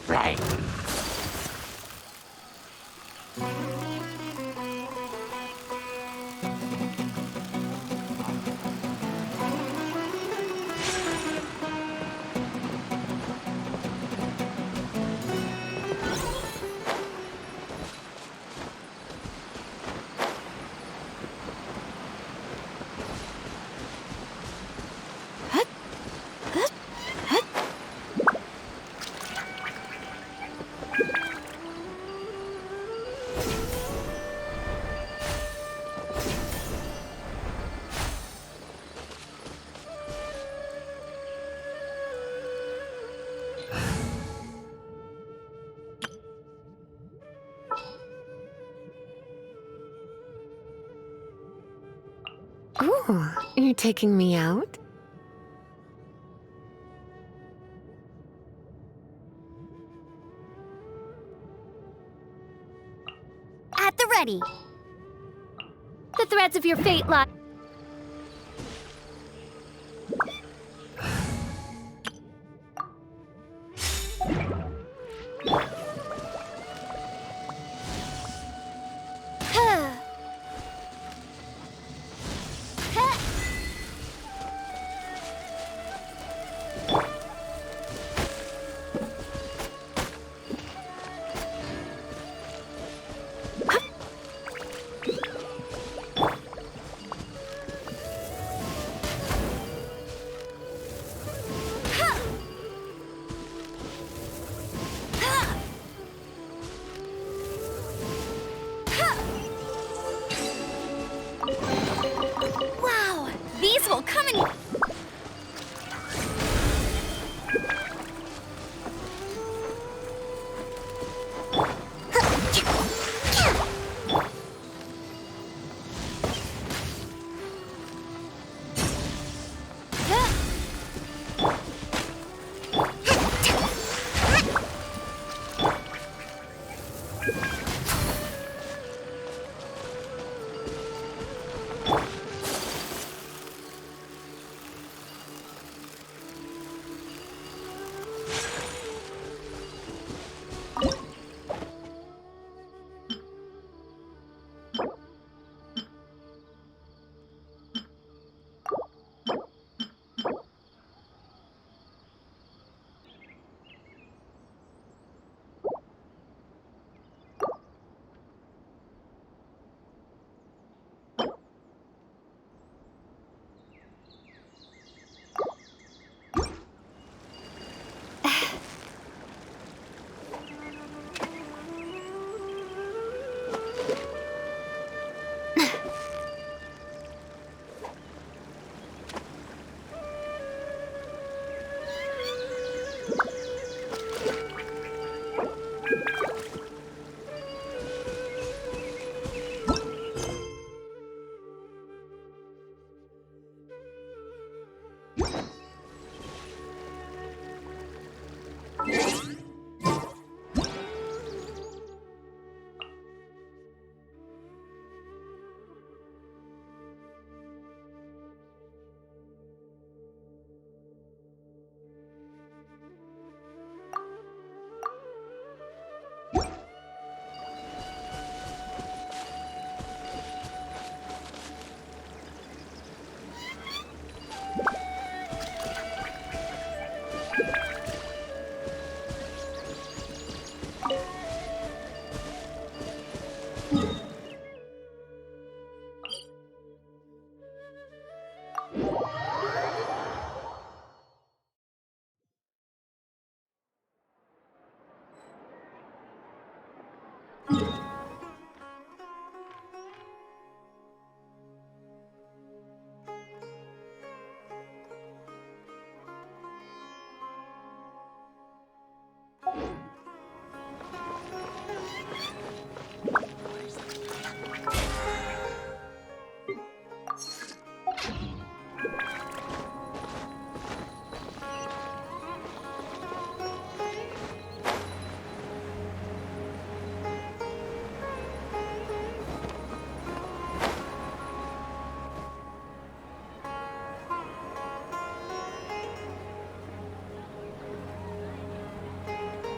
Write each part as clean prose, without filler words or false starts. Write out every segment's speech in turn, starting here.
Right. Ooh, you're taking me out? At the ready. The threads of your fate lie.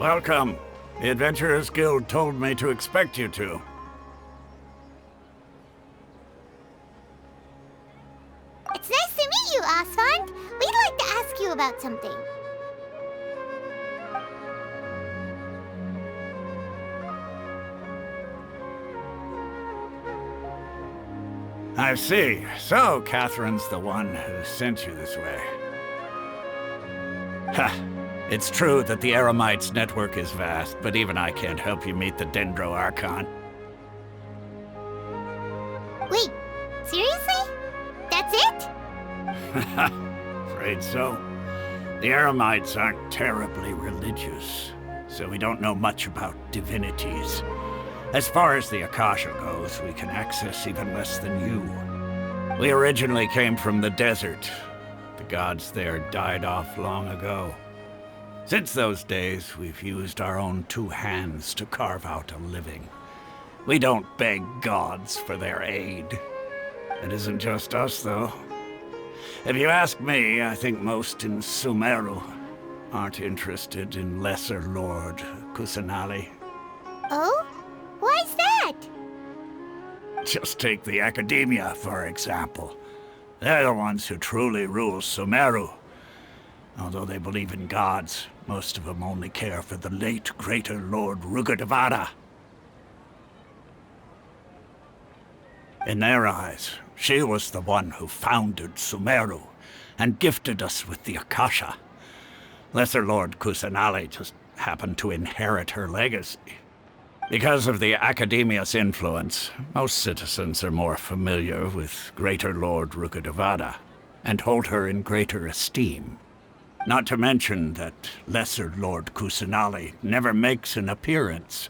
Welcome. The Adventurers Guild told me to expect you two. It's nice to meet you, Asfand. We'd like to ask you about something. I see. So, Catherine's the one who sent you this way. Ha! It's true that the Eremites' network is vast, but even I can't help you meet the Dendro Archon. Wait, seriously? That's it? Afraid so. The Eremites aren't terribly religious, so we don't know much about divinities. As far as the Akasha goes, we can access even less than you. We originally came from the desert. The gods there died off long ago. Since those days, we've used our own two hands to carve out a living. We don't beg gods for their aid. It isn't just us, though. If you ask me, I think most in Sumeru aren't interested in Lesser Lord Kusanali. Oh? Why's that? Just take the Academia, for example. They're the ones who truly rule Sumeru. Although they believe in gods, most of them only care for the late Greater Lord Rugadavada. In their eyes, she was the one who founded Sumeru and gifted us with the Akasha. Lesser Lord Kusanali just happened to inherit her legacy. Because of the Academia's influence, most citizens are more familiar with Greater Lord Rugadavada and hold her in greater esteem. Not to mention that Lesser Lord Kusanali never makes an appearance,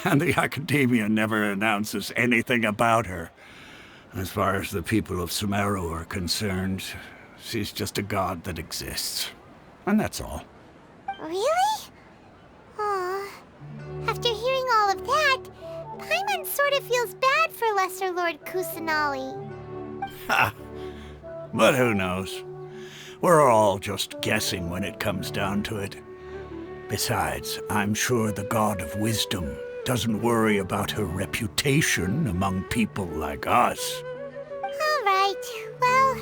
and the Academia never announces anything about her. As far as the people of Sumeru are concerned, she's just a god that exists. And that's all. Really? Aw. After hearing all of that, Paimon sort of feels bad for Lesser Lord Kusanali. Ha! But who knows? We're all just guessing when it comes down to it. Besides, I'm sure the God of Wisdom doesn't worry about her reputation among people like us. All right. Well,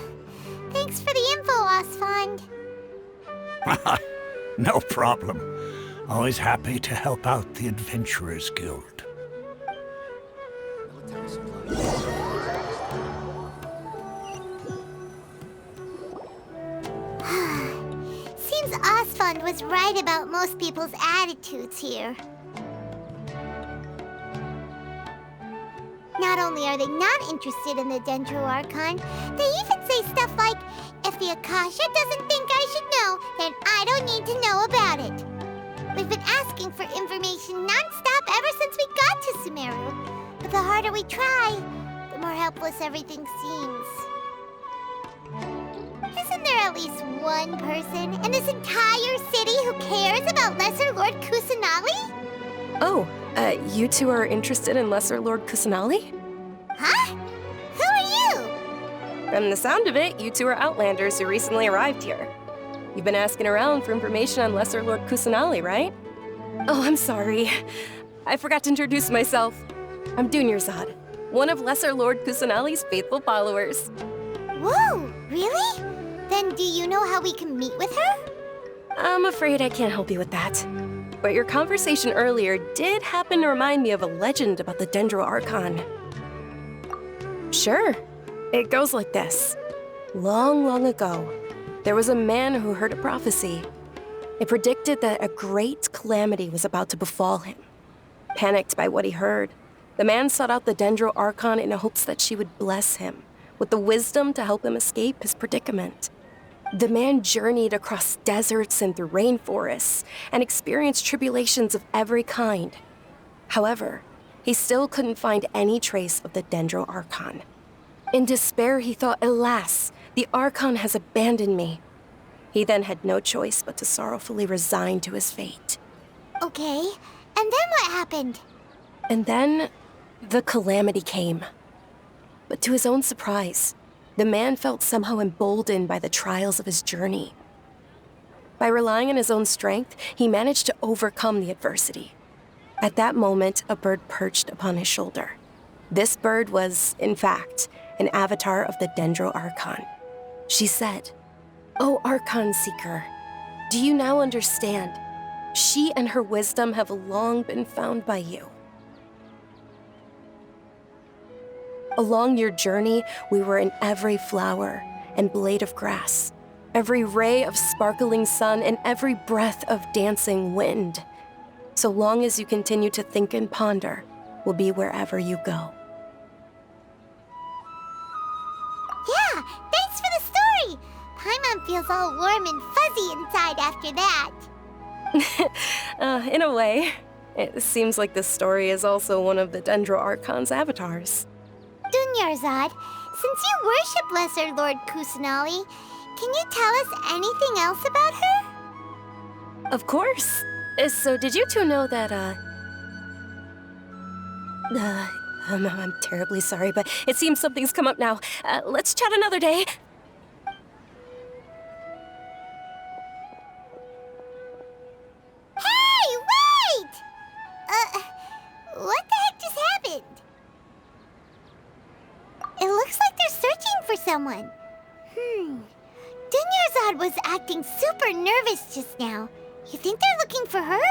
thanks for the info, Asfand. No problem. Always happy to help out the Adventurers Guild. Seems Asfand was right about most people's attitudes here. Not only are they not interested in the Dendro Archon, they even say stuff like, if the Akasha doesn't think I should know, then I don't need to know about it. We've been asking for information non-stop ever since we got to Sumeru. But the harder we try, the more helpless everything seems. Isn't there at least one person in this entire city who cares about Lesser Lord Kusanali? Oh, you two are interested in Lesser Lord Kusanali? Huh? Who are you? From the sound of it, you two are Outlanders who recently arrived here. You've been asking around for information on Lesser Lord Kusanali, right? Oh, I'm sorry. I forgot to introduce myself. I'm Dunyarzad, one of Lesser Lord Kusanali's faithful followers. Whoa, really? Then do you know how we can meet with her? I'm afraid I can't help you with that. But your conversation earlier did happen to remind me of a legend about the Dendro Archon. Sure. It goes like this. Long, long ago, there was a man who heard a prophecy. It predicted that a great calamity was about to befall him. Panicked by what he heard, the man sought out the Dendro Archon in hopes that she would bless him with the wisdom to help him escape his predicament. The man journeyed across deserts and through rainforests and experienced tribulations of every kind. However, he still couldn't find any trace of the Dendro Archon. In despair, he thought, alas, the Archon has abandoned me. He then had no choice but to sorrowfully resign to his fate. Okay, and then what happened? And then, the calamity came. But to his own surprise, the man felt somehow emboldened by the trials of his journey. By relying on his own strength, he managed to overcome the adversity. At that moment, a bird perched upon his shoulder. This bird was, in fact, an avatar of the Dendro Archon. She said, "O Archon Seeker, do you now understand? She and her wisdom have long been found by you. Along your journey, we were in every flower and blade of grass, every ray of sparkling sun, and every breath of dancing wind. So long as you continue to think and ponder, we'll be wherever you go." Yeah, thanks for the story! Paimon feels all warm and fuzzy inside after that. In a way. It seems like this story is also one of the Dendro Archon's avatars. Dunyarzad, since you worship Lesser Lord Kusanali, can you tell us anything else about her? Of course. So did you two know that, I'm terribly sorry, but it seems something's come up now. Let's chat another day. Hey, wait! What the heck just happened? It looks like they're searching for someone. Dunyarzad was acting super nervous just now. You think they're looking for her?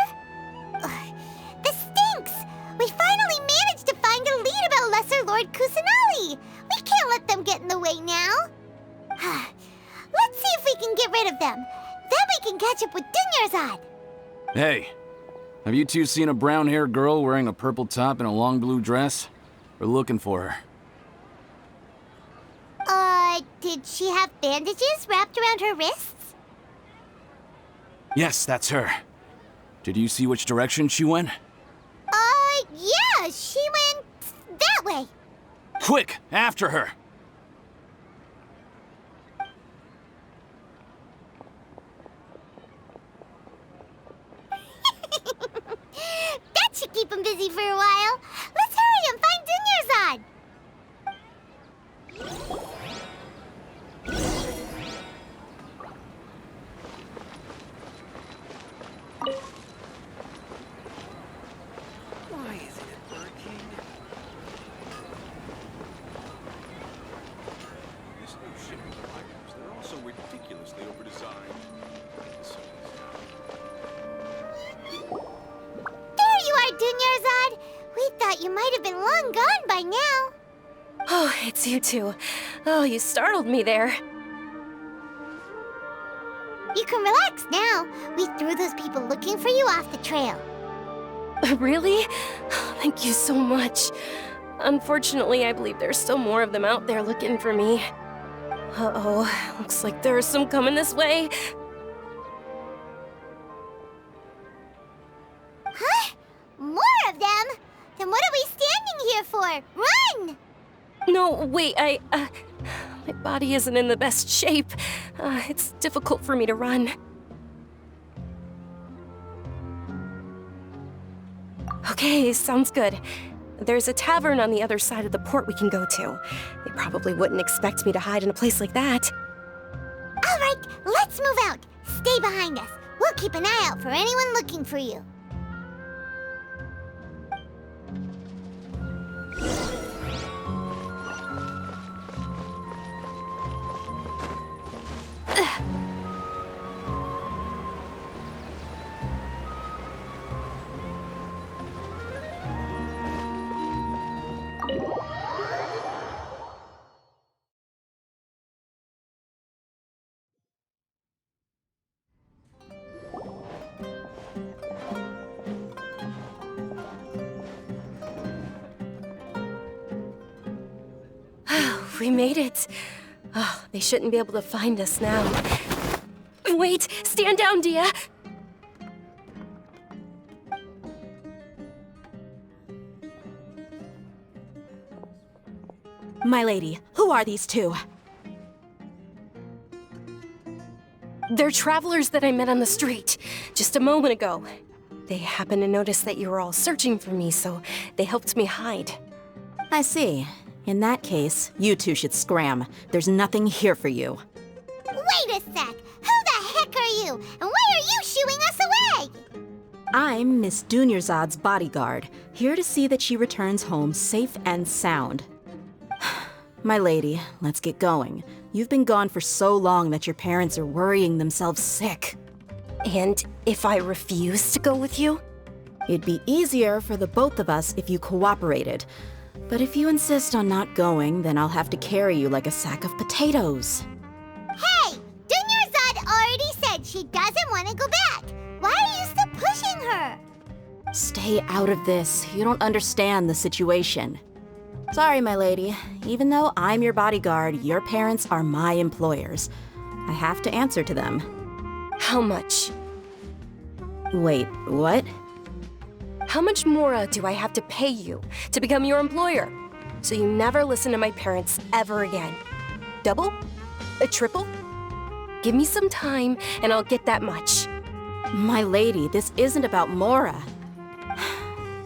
This stinks! We finally managed to find a lead about Lesser Lord Kusanali! We can't let them get in the way now. Let's see if we can get rid of them. Then we can catch up with Dunyarzad. Hey, have you two seen a brown-haired girl wearing a purple top and a long blue dress? We're looking for her. Did she have bandages wrapped around her wrists? Yes, that's her. Did you see which direction she went? Yeah, she went that way. Quick, after her! That should keep him busy for a while. Let's hurry and find Dunyarzad. Why isn't it working? This new shipment of items, they're all so ridiculously overdesigned. There you are, Dunyarzad. We thought you might have been long gone by now. Oh, it's you two. Oh, you startled me there. You can relax now. We threw those people looking for you off the trail. Really? Thank you so much. Unfortunately, I believe there's still more of them out there looking for me. Uh-oh, looks like there are some coming this way. Huh? More of them? Then what are we standing here for? Run! No, wait, my body isn't in the best shape. It's difficult for me to run. Okay, sounds good. There's a tavern on the other side of the port we can go to. They probably wouldn't expect me to hide in a place like that. All right, let's move out. Stay behind us. We'll keep an eye out for anyone looking for you. We made it. Oh, they shouldn't be able to find us now. Wait, stand down, Dia. My lady, who are these two? They're travelers that I met on the street just a moment ago. They happened to notice that you were all searching for me, so they helped me hide. I see. In that case, you two should scram. There's nothing here for you. Wait a sec. Who the heck are are you? And why are you shooing us away? I'm Miss Dunyarzad's bodyguard, here to see that she returns home safe and sound. My lady, let's get going. You've been gone for so long that your parents are worrying themselves sick. And if I refuse to go with you? It'd be easier for the both of us if you cooperated. But if you insist on not going, then I'll have to carry you like a sack of potatoes. Hey! Dunyarzad already said she doesn't want to go back. Why are you still pushing her? Stay out of this. You don't understand the situation. Sorry, my lady. Even though I'm your bodyguard, your parents are my employers. I have to answer to them. How much? Wait, what? How much more do I have to pay you to become your employer? So you never listen to my parents ever again. Double? A triple? Give me some time and I'll get that much. My lady, this isn't about Mora.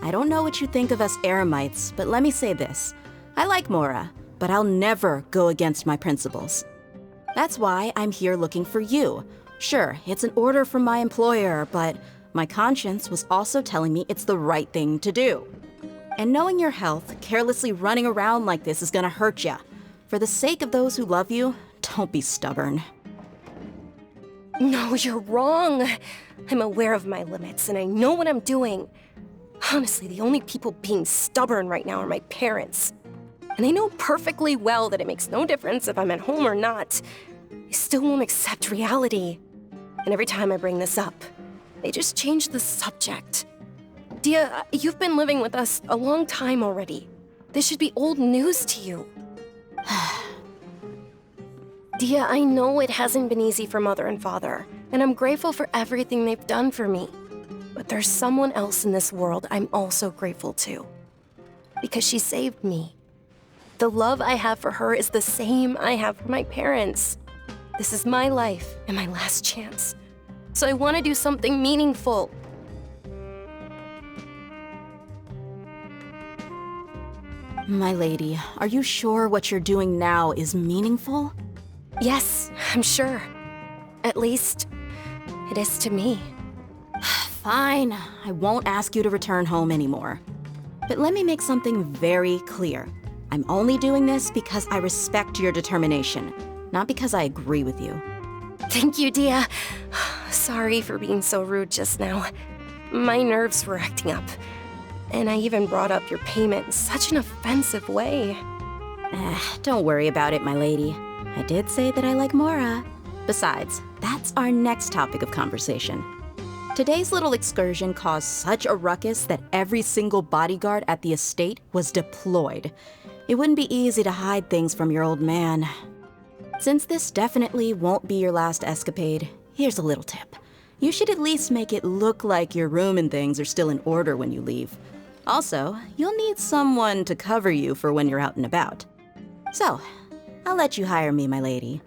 I don't know what you think of us Eremites, but let me say this. I like Mora, but I'll never go against my principles. That's why I'm here looking for you. Sure, it's an order from my employer, but my conscience was also telling me it's the right thing to do. And knowing your health, carelessly running around like this is gonna hurt ya. For the sake of those who love you, don't be stubborn. No, you're wrong. I'm aware of my limits and I know what I'm doing. Honestly, the only people being stubborn right now are my parents. And I know perfectly well that it makes no difference if I'm at home or not. They still won't accept reality. And every time I bring this up, they just change the subject. Dia, you've been living with us a long time already. This should be old news to you. Dia, I know it hasn't been easy for Mother and Father, and I'm grateful for everything they've done for me. But there's someone else in this world I'm also grateful to. Because she saved me. The love I have for her is the same I have for my parents. This is my life and my last chance. So I want to do something meaningful. My lady, are you sure what you're doing now is meaningful? Yes, I'm sure. At least, it is to me. Fine, I won't ask you to return home anymore. But let me make something very clear. I'm only doing this because I respect your determination, not because I agree with you. Thank you, Dia. Sorry for being so rude just now. My nerves were acting up. And I even brought up your payment in such an offensive way. Don't worry about it, my lady. I did say that I like Mora. Besides, that's our next topic of conversation. Today's little excursion caused such a ruckus that every single bodyguard at the estate was deployed. It wouldn't be easy to hide things from your old man. Since this definitely won't be your last escapade, here's a little tip. You should at least make it look like your room and things are still in order when you leave. Also, you'll need someone to cover you for when you're out and about. So, I'll let you hire me, my lady.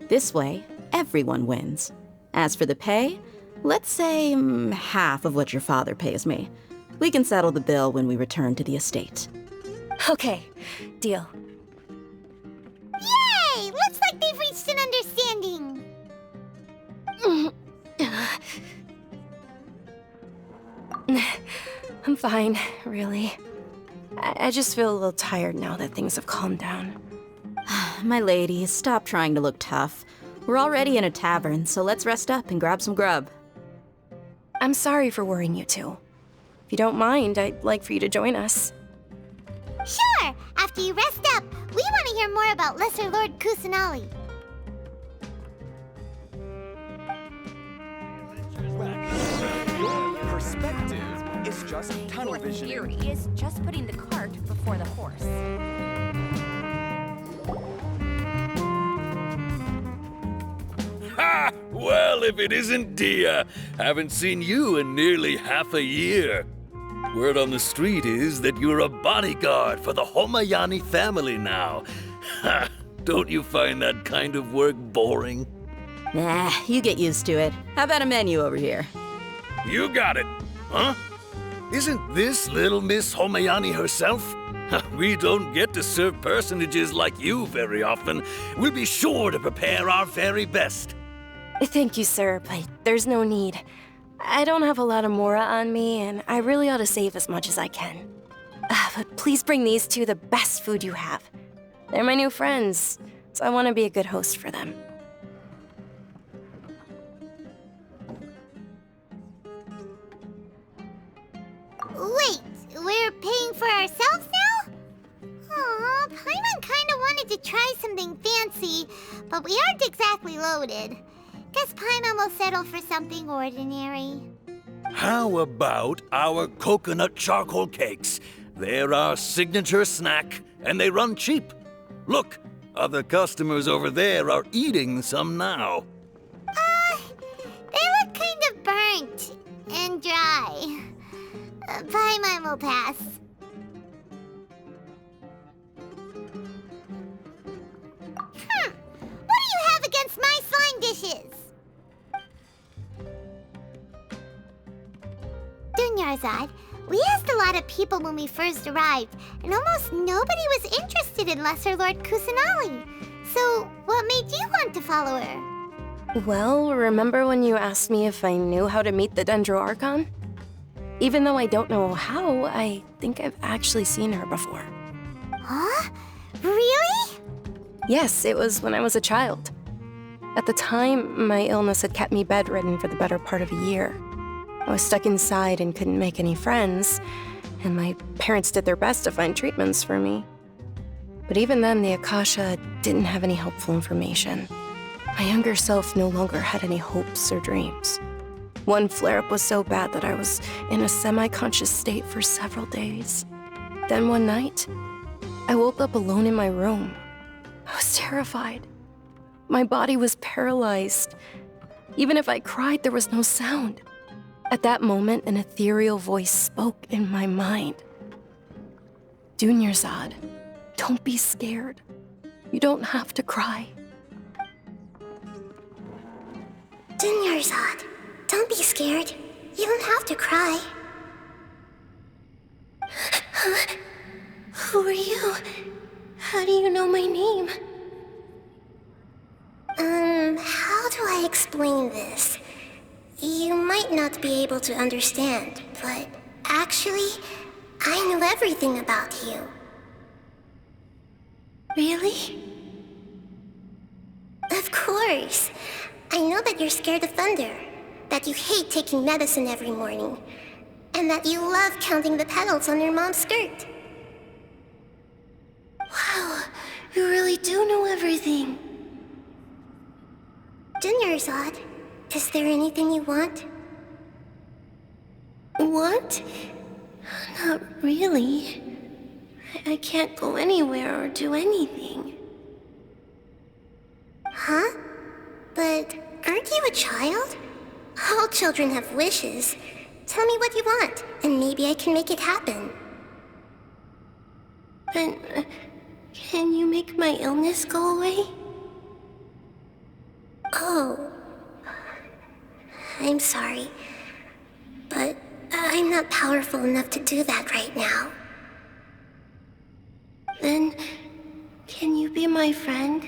This way, everyone wins. As for the pay, let's say half of what your father pays me. We can settle the bill when we return to the estate. Okay, deal. Yay! Looks like they've reached an understanding. I'm fine, really. I just feel a little tired now that things have calmed down. My lady, stop trying to look tough. We're already in a tavern, so let's rest up and grab some grub. I'm sorry for worrying you two. If you don't mind, I'd like for you to join us. Sure! After you rest up, we want to hear more about Lesser Lord Kusanali. Your perspective is just tunnel Your vision. theory is just putting the cart before the horse. Ha! Well, if it isn't Dia. Haven't seen you in nearly half a year. Word on the street is that you're a bodyguard for the Homayani family now. Ha! Don't you find that kind of work boring? Nah, you get used to it. How about a menu over here? You got it. Huh? Isn't this little Miss Homayani herself? We don't get to serve personages like you very often. We'll be sure to prepare our very best. Thank you, sir, but there's no need. I don't have a lot of Mora on me, and I really ought to save as much as I can. But please bring these two the best food you have. They're my new friends, so I want to be a good host for them. Wait, we're paying for ourselves now? Aw, Paimon kinda wanted to try something fancy, but we aren't exactly loaded. Guess Paimon will settle for something ordinary. How about our coconut charcoal cakes? They're our signature snack, and they run cheap. Look, other customers over there are eating some now. They look kind of burnt and dry. Paimon will pass. What do you have against my slime dishes? Dunyarzad, we asked a lot of people when we first arrived, and almost nobody was interested in Lesser Lord Kusanali. So, what made you want to follow her? Well, remember when you asked me if I knew how to meet the Dendro Archon? Even though I don't know how, I think I've actually seen her before. Huh? Really? Yes, it was when I was a child. At the time, my illness had kept me bedridden for the better part of a year. I was stuck inside and couldn't make any friends, and my parents did their best to find treatments for me. But even then, the Akasha didn't have any helpful information. My younger self no longer had any hopes or dreams. One flare-up was so bad that I was in a semi-conscious state for several days. Then one night, I woke up alone in my room. I was terrified. My body was paralyzed. Even if I cried, there was no sound. At that moment, an ethereal voice spoke in my mind. Dunyarzad, don't be scared. You don't have to cry. Dunyarzad, don't be scared. You don't have to cry. Who are you? How do you know my name? How do I explain this? You might not be able to understand, but actually, I know everything about you. Really? Of course. I know that you're scared of thunder, that you hate taking medicine every morning, and that you love counting the petals on your mom's skirt. Wow, you really do know everything. Dunyarzad, is there anything you want? Want? Not really. I can't go anywhere or do anything. Huh? But aren't you a child? All children have wishes. Tell me what you want, and maybe I can make it happen. But can you make my illness go away? Oh. I'm sorry, but I'm not powerful enough to do that right now. Then, can you be my friend?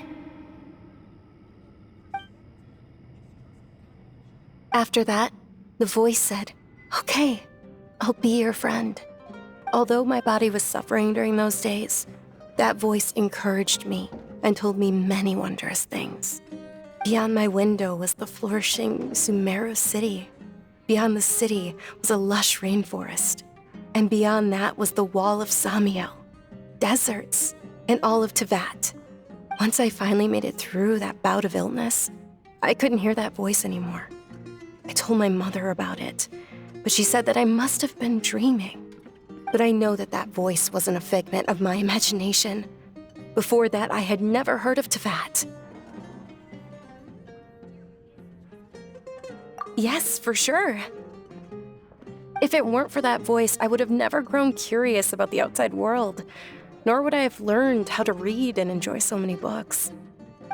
After that, the voice said, "Okay, I'll be your friend." Although my body was suffering during those days, that voice encouraged me and told me many wondrous things. Beyond my window was the flourishing Sumeru city. Beyond the city was a lush rainforest. And beyond that was the wall of Samiel, deserts, and all of Tevat. Once I finally made it through that bout of illness, I couldn't hear that voice anymore. I told my mother about it, but she said that I must have been dreaming. But I know that that voice wasn't a figment of my imagination. Before that, I had never heard of Tevat. Yes, for sure. If it weren't for that voice, I would have never grown curious about the outside world, nor would I have learned how to read and enjoy so many books.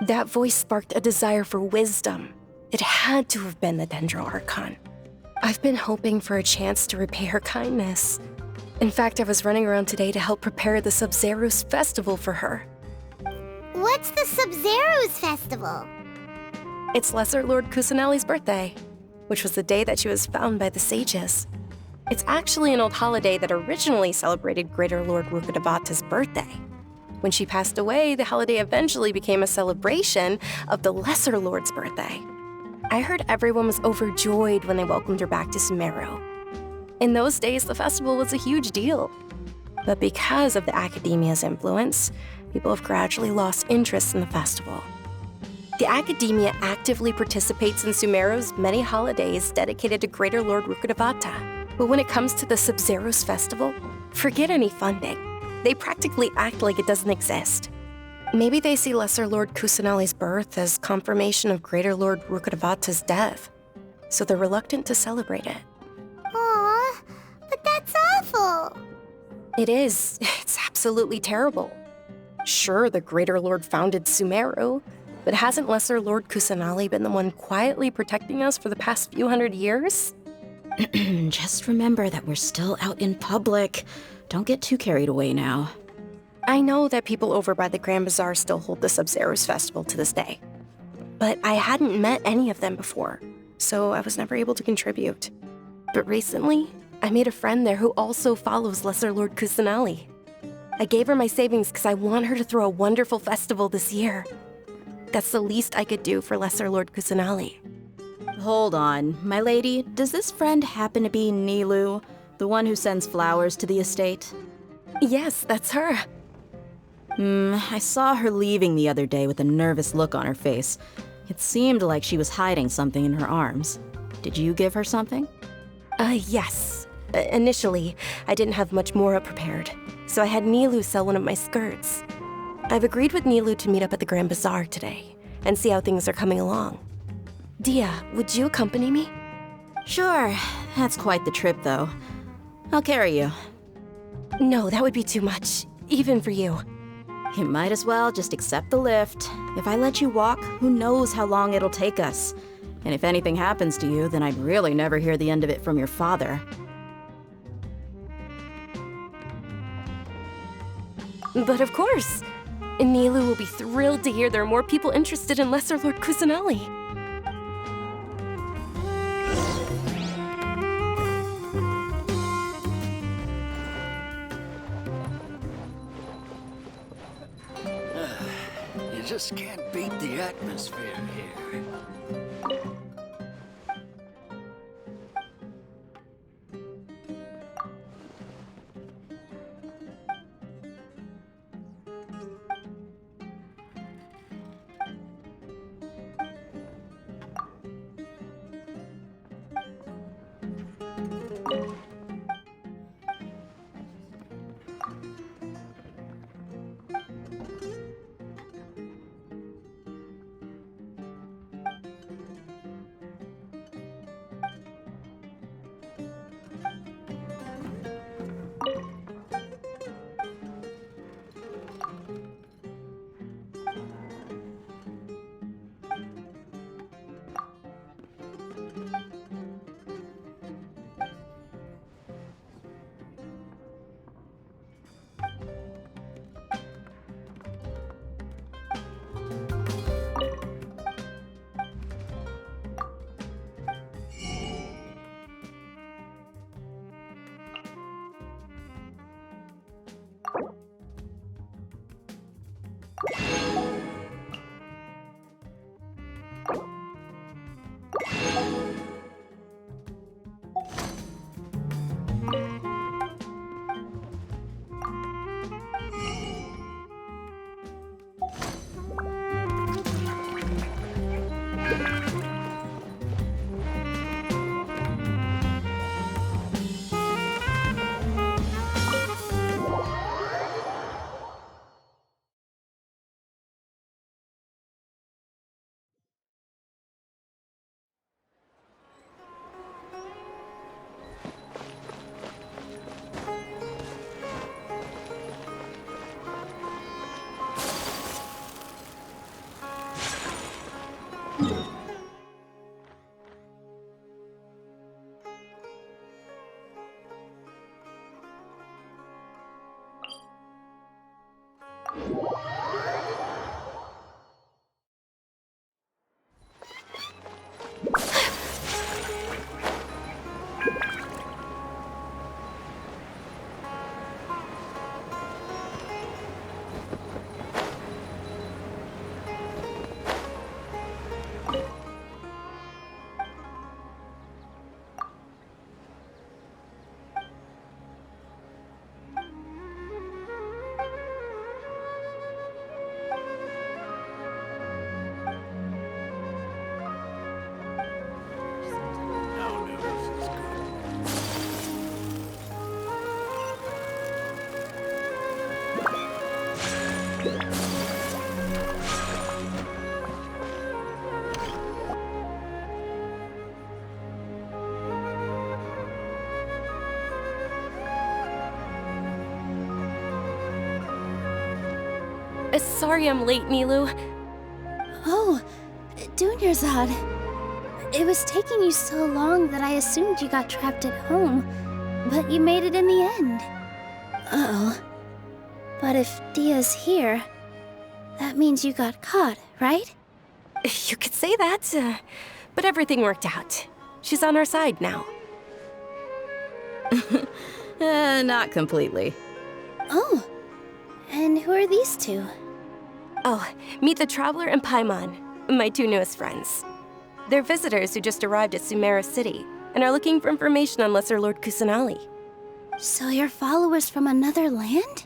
That voice sparked a desire for wisdom. It had to have been the Dendro Archon. I've been hoping for a chance to repay her kindness. In fact, I was running around today to help prepare the Sub-Zero's festival for her. What's the Sub-Zero's festival? It's Lesser Lord Kusanali's birthday, which was the day that she was found by the sages. It's actually an old holiday that originally celebrated Greater Lord Rukkhadevata's birthday. When she passed away, the holiday eventually became a celebration of the Lesser Lord's birthday. I heard everyone was overjoyed when they welcomed her back to Sumeru. In those days, the festival was a huge deal. But because of the academia's influence, people have gradually lost interest in the festival. The academia actively participates in Sumeru's many holidays dedicated to Greater Lord Rukkhadevata. But when it comes to the Sub-Zero's festival, forget any funding. They practically act like it doesn't exist. Maybe they see Lesser Lord Kusanali's birth as confirmation of Greater Lord Rukkhadevata's death, so they're reluctant to celebrate it. Aw, but that's awful. It is. It's absolutely terrible. Sure, the Greater Lord founded Sumeru, but hasn't Lesser Lord Kusanali been the one quietly protecting us for the past few hundred years? Just remember that we're still out in public. Don't get too carried away now. I know that people over by the Grand Bazaar still hold the Sub-Zero's festival to this day. But I hadn't met any of them before, so I was never able to contribute. But recently, I made a friend there who also follows Lesser Lord Kusanali. I gave her my savings because I want her to throw a wonderful festival this year. That's the least I could do for Lesser Lord Kusanali. Hold on, my lady. Does this friend happen to be Nilu, the one who sends flowers to the estate? Yes, that's her. I saw her leaving the other day with a nervous look on her face. It seemed like she was hiding something in her arms. Did you give her something? Yes. Initially, I didn't have much Mora prepared, so I had Nilu sell one of my skirts. I've agreed with Nilu to meet up at the Grand Bazaar today and see how things are coming along. Dia, would you accompany me? Sure. That's quite the trip, though. I'll carry you. No, that would be too much, even for you. You might as well just accept the lift. If I let you walk, who knows how long it'll take us. And if anything happens to you, then I'd really never hear the end of it from your father. But of course! Nilu will be thrilled to hear there are more people interested in Lesser Lord Kusanali. You just can't beat the atmosphere here. Sorry I'm late, Nilu. Oh, Dunyarzad. It was taking you so long that I assumed you got trapped at home, but you made it in the end. Uh-oh. But if Dia's here, that means you got caught, right? You could say that, but everything worked out. She's on our side now. Not completely. Oh, and who are these two? Oh, meet the Traveler and Paimon, my two newest friends. They're visitors who just arrived at Sumeru City and are looking for information on Lesser Lord Kusanali. So you're followers from another land?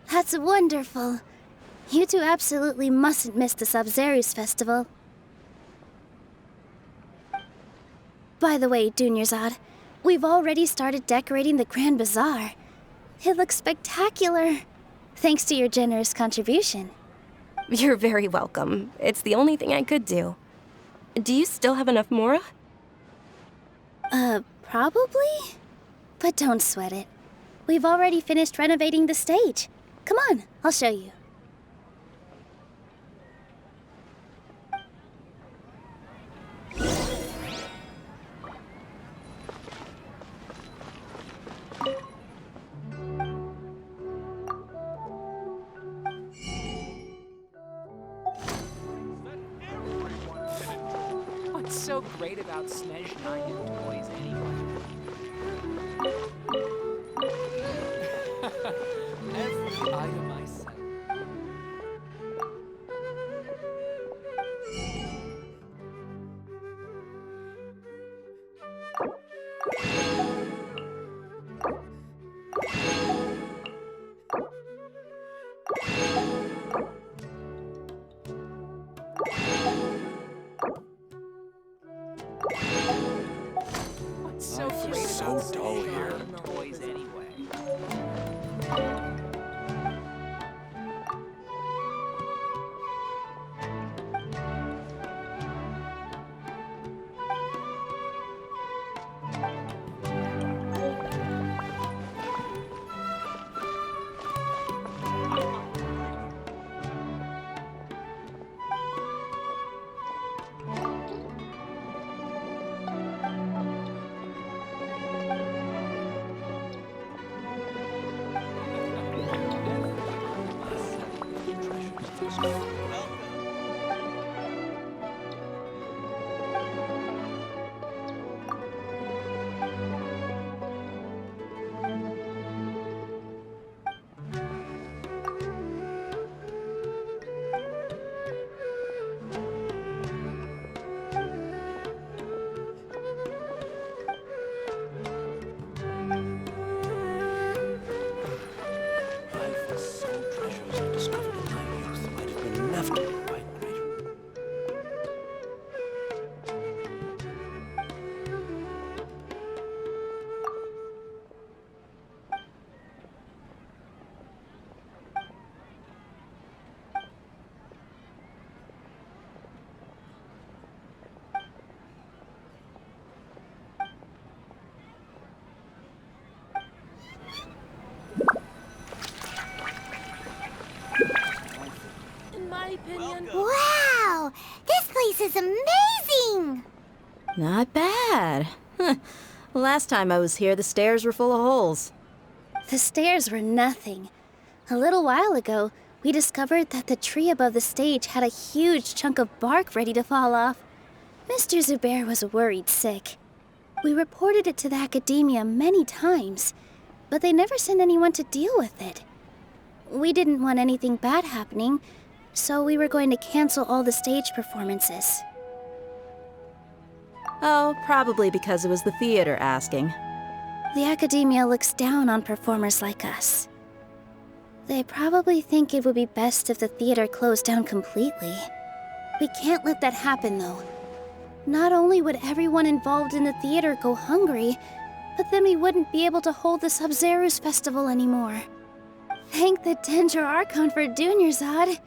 That's wonderful. You two absolutely mustn't miss the Sabzeruz festival. By the way, Dunyarzad, we've already started decorating the Grand Bazaar. It looks spectacular, thanks to your generous contribution. You're very welcome. It's the only thing I could do. Do you still have enough Mora? Probably? But don't sweat it. We've already finished renovating the stage. Come on, I'll show you. What's so great about Snezh 9 new toys anyway? Every item I sell. What's so great about so dull here. toys anyway? Wow! This place is amazing! Not bad. Last time I was here, the stairs were full of holes. The stairs were nothing. A little while ago, we discovered that the tree above the stage had a huge chunk of bark ready to fall off. Mr. Zubair was worried sick. We reported it to the academia many times, but they never sent anyone to deal with it. We didn't want anything bad happening, so we were going to cancel all the stage performances. Oh, probably because it was the theater asking. The academia looks down on performers like us. They probably think it would be best if the theater closed down completely. We can't let that happen, though. Not only would everyone involved in the theater go hungry, but then we wouldn't be able to hold the Sabzeruz festival anymore. Thank the Dendro Archon for Dunyarzad.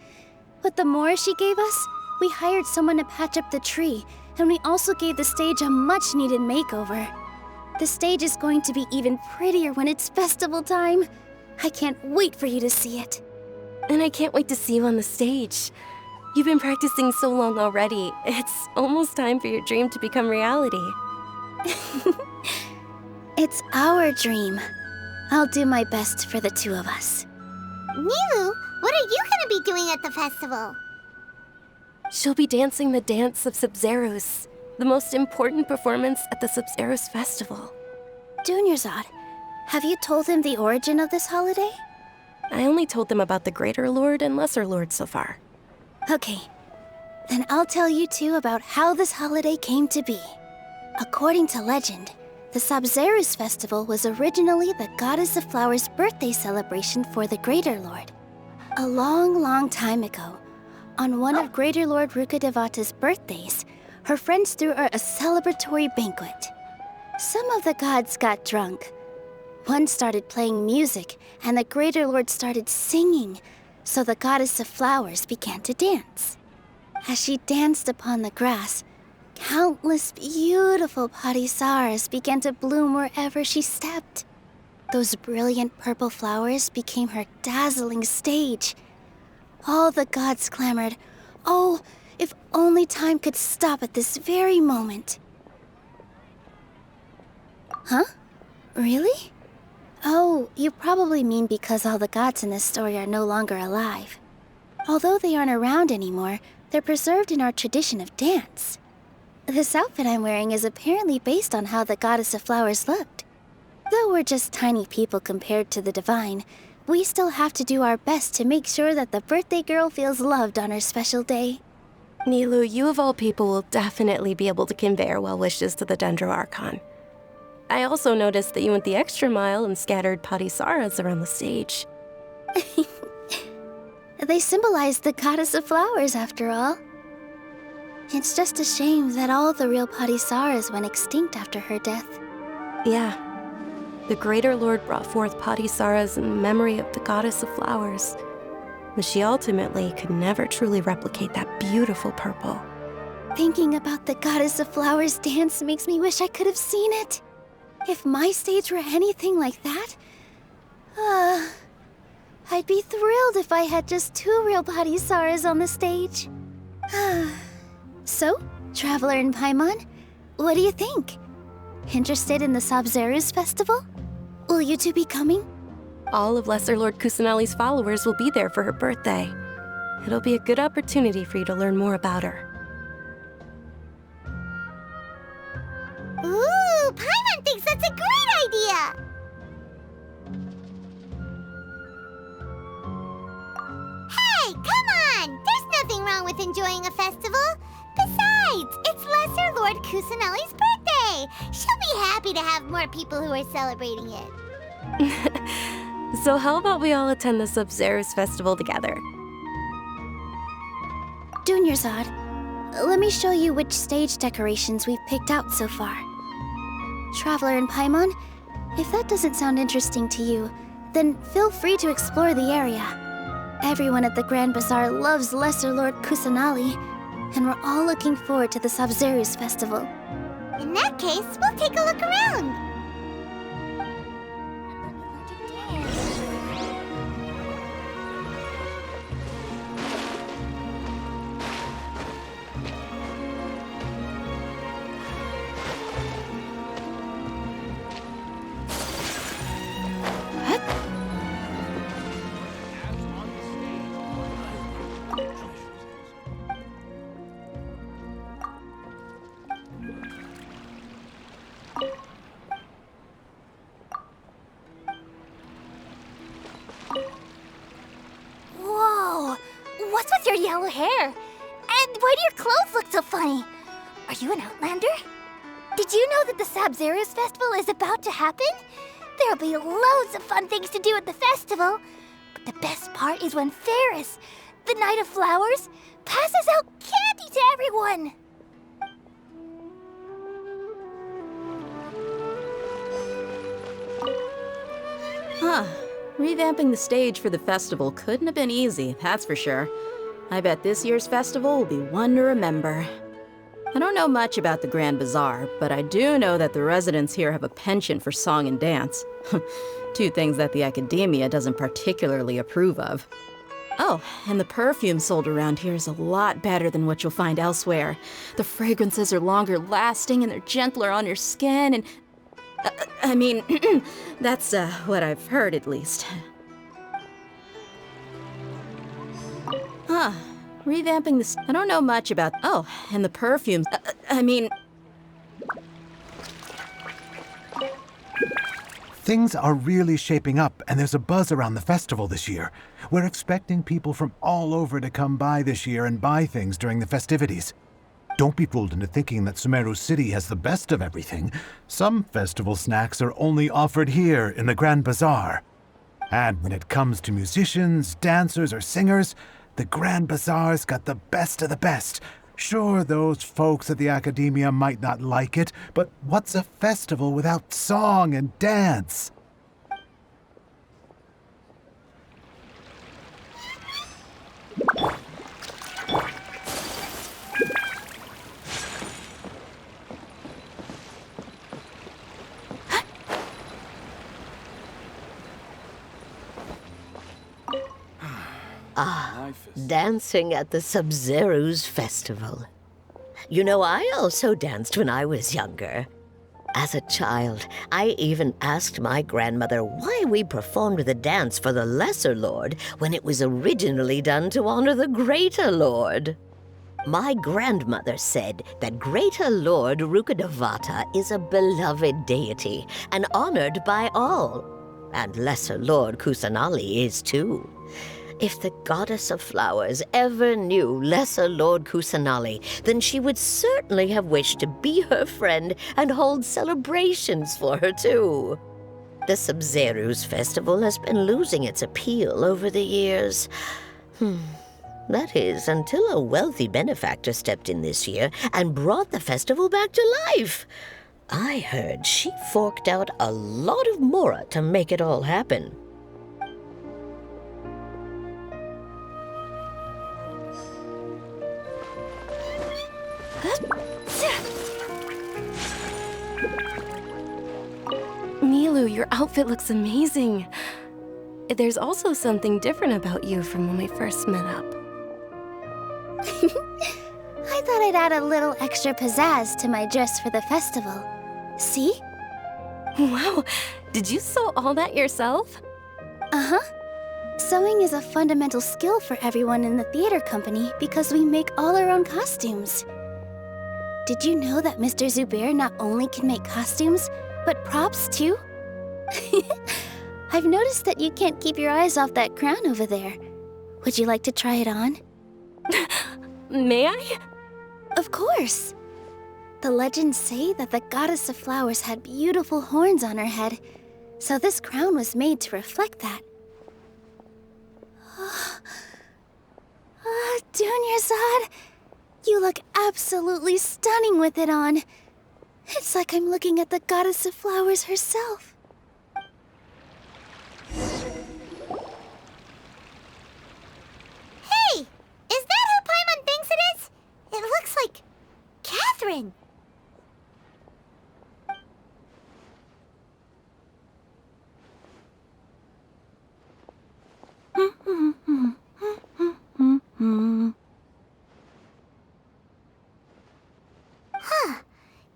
With the Mora she gave us, we hired someone to patch up the tree, and we also gave the stage a much-needed makeover. The stage is going to be even prettier when it's festival time. I can't wait for you to see it. And I can't wait to see you on the stage. You've been practicing so long already. It's almost time for your dream to become reality. It's our dream. I'll do my best for the two of us. Nilu, what are you gonna be doing at the festival? She'll be dancing the dance of Sabzeruz, the most important performance at the Sabzeruz festival. Dunyarzad, have you told him the origin of this holiday? I only told them about the Greater Lord and Lesser Lord so far. Okay, then I'll tell you two about how this holiday came to be. According to legend, the Sabzeruz festival was originally the Goddess of Flowers' birthday celebration for the Greater Lord. A long, long time ago, on one of Greater Lord Rukkhadevata's birthdays, her friends threw her a celebratory banquet. Some of the gods got drunk. One started playing music, and the Greater Lord started singing, so the Goddess of Flowers began to dance. As she danced upon the grass, countless beautiful parisaras began to bloom wherever she stepped. Those brilliant purple flowers became her dazzling stage. All the gods clamored, "Oh, if only time could stop at this very moment." Huh? Really? Oh, you probably mean because all the gods in this story are no longer alive. Although they aren't around anymore, they're preserved in our tradition of dance. This outfit I'm wearing is apparently based on how the Goddess of Flowers looked. Though we're just tiny people compared to the divine, we still have to do our best to make sure that the birthday girl feels loved on her special day. Nilu, you of all people will definitely be able to convey our well wishes to the Dendro Archon. I also noticed that you went the extra mile and scattered parisaras around the stage. They symbolize the Goddess of Flowers, after all. It's just a shame that all the real parisaras went extinct after her death. Yeah. The Greater Lord brought forth parisaras in memory of the Goddess of Flowers, but she ultimately could never truly replicate that beautiful purple. Thinking about the Goddess of Flowers dance makes me wish I could have seen it. If my stage were anything like that, I'd be thrilled if I had just 2 real parisaras on the stage. So, Traveler and Paimon, what do you think? Interested in the Sabzeruz festival? Will you two be coming? All of Lesser Lord Kusanali's followers will be there for her birthday. It'll be a good opportunity for you to learn more about her. Ooh, Paimon thinks that's a great idea! Hey, come on! There's nothing wrong with enjoying a festival. Besides, it's Lesser Lord Kusanali's birthday. She'll be happy to have more people who are celebrating it. So how about we all attend the Sabzeruz festival together? Dunyarzad, let me show you which stage decorations we've picked out so far. Traveler and Paimon, if that doesn't sound interesting to you, then feel free to explore the area. Everyone at the Grand Bazaar loves Lesser Lord Kusanali, and we're all looking forward to the Sabzeruz festival. In that case, we'll take a look around. Whoa! What's with your yellow hair? And why do your clothes look so funny? Are you an Outlander? Did you know that the Sabzeruz festival is about to happen? There'll be loads of fun things to do at the festival. But the best part is when Ferris, the Knight of Flowers, passes out candy to everyone. Huh. Revamping the stage for the festival couldn't have been easy, that's for sure. I bet this year's festival will be one to remember. I don't know much about the Grand Bazaar, but I do know that the residents here have a penchant for song and dance. Two things that the academia doesn't particularly approve of. Oh, and the perfume sold around here is a lot better than what you'll find elsewhere. The fragrances are longer lasting and they're gentler on your skin and... I mean, that's what I've heard at least. Huh. Revamping this... I don't know much about... Oh, and the perfumes... I mean... Things are really shaping up, and there's a buzz around the festival this year. We're expecting people from all over to come by this year and buy things during the festivities. Don't be fooled into thinking that Sumeru City has the best of everything. Some festival snacks are only offered here in the Grand Bazaar. And when it comes to musicians, dancers, or singers, the Grand Bazaar's got the best of the best. Sure, those folks at the academia might not like it, but what's a festival without song and dance? Dancing at the Sub-Zero's festival. You know, I also danced when I was younger. As a child, I even asked my grandmother why we performed the dance for the Lesser Lord when it was originally done to honor the Greater Lord. My grandmother said that Greater Lord Rukkhadevata is a beloved deity and honored by all, and Lesser Lord Kusanali is too. If the goddess of flowers ever knew Lesser Lord Kusanali, then she would certainly have wished to be her friend and hold celebrations for her too. The Sub-Zero's festival has been losing its appeal over the years. That is, until a wealthy benefactor stepped in this year and brought the festival back to life. I heard she forked out a lot of mora to make it all happen. Milu, your outfit looks amazing. There's also something different about you from when we first met up. I thought I'd add a little extra pizzazz to my dress for the festival. See? Wow, did you sew all that yourself? Uh-huh. Sewing is a fundamental skill for everyone in the theater company because we make all our own costumes. Did you know that Mr. Zubair not only can make costumes, but props too? I've noticed that you can't keep your eyes off that crown over there. Would you like to try it on? May I? Of course. The legends say that the goddess of flowers had beautiful horns on her head, so this crown was made to reflect that. Dunyarzad, you look absolutely stunning with it on. It's like I'm looking at the goddess of flowers herself. Hey! Is that who Paimon thinks it is? It looks like Catherine.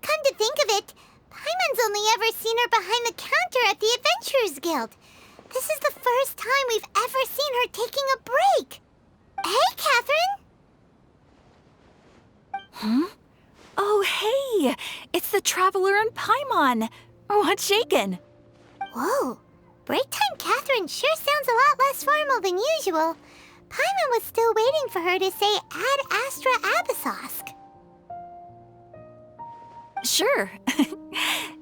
Come to think of it, Paimon's only ever seen her behind the counter at the Adventurers Guild. This is the first time we've ever seen her taking a break. Hey, Catherine! Oh, hey! It's the Traveler and Paimon. What's shaken? Whoa, break time Catherine sure sounds a lot less formal than usual. Paimon was still waiting for her to say Ad Astra Abyssosk. Sure.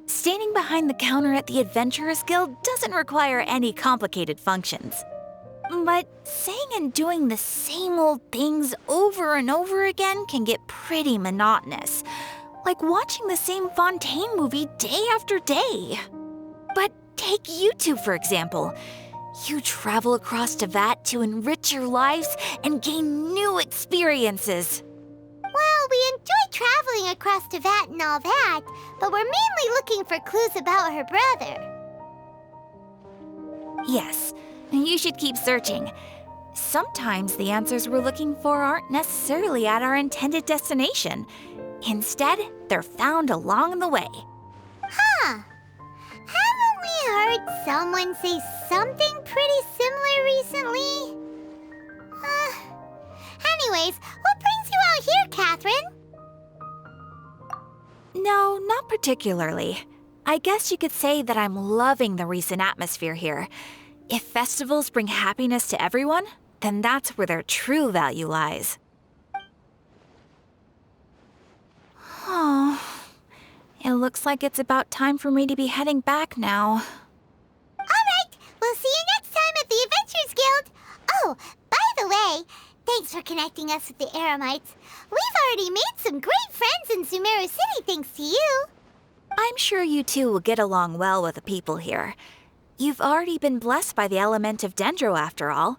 Standing behind the counter at the Adventurers Guild doesn't require any complicated functions. But saying and doing the same old things over and over again can get pretty monotonous. Like watching the same Fontaine movie day after day. But take you two, for example. You travel across Teyvat to enrich your lives and gain new experiences. Well, we enjoy traveling traveling across Teyvat and all that, but we're mainly looking for clues about her brother. Yes, you should keep searching. Sometimes the answers we're looking for aren't necessarily at our intended destination. Instead, they're found along the way. Huh. Haven't we heard someone say something pretty similar recently? Anyways, what brings you out here, Catherine? No, not particularly. I guess you could say that I'm loving the recent atmosphere here. If festivals bring happiness to everyone, then that's where their true value lies. Oh, it looks like it's about time for me to be heading back now. Alright, we'll see you next time at the Adventurers Guild. Oh, by the way, thanks for connecting us with the Eremites. We've already made some great friends in Sumeru City thanks to you. I'm sure you two will get along well with the people here. You've already been blessed by the element of Dendro after all.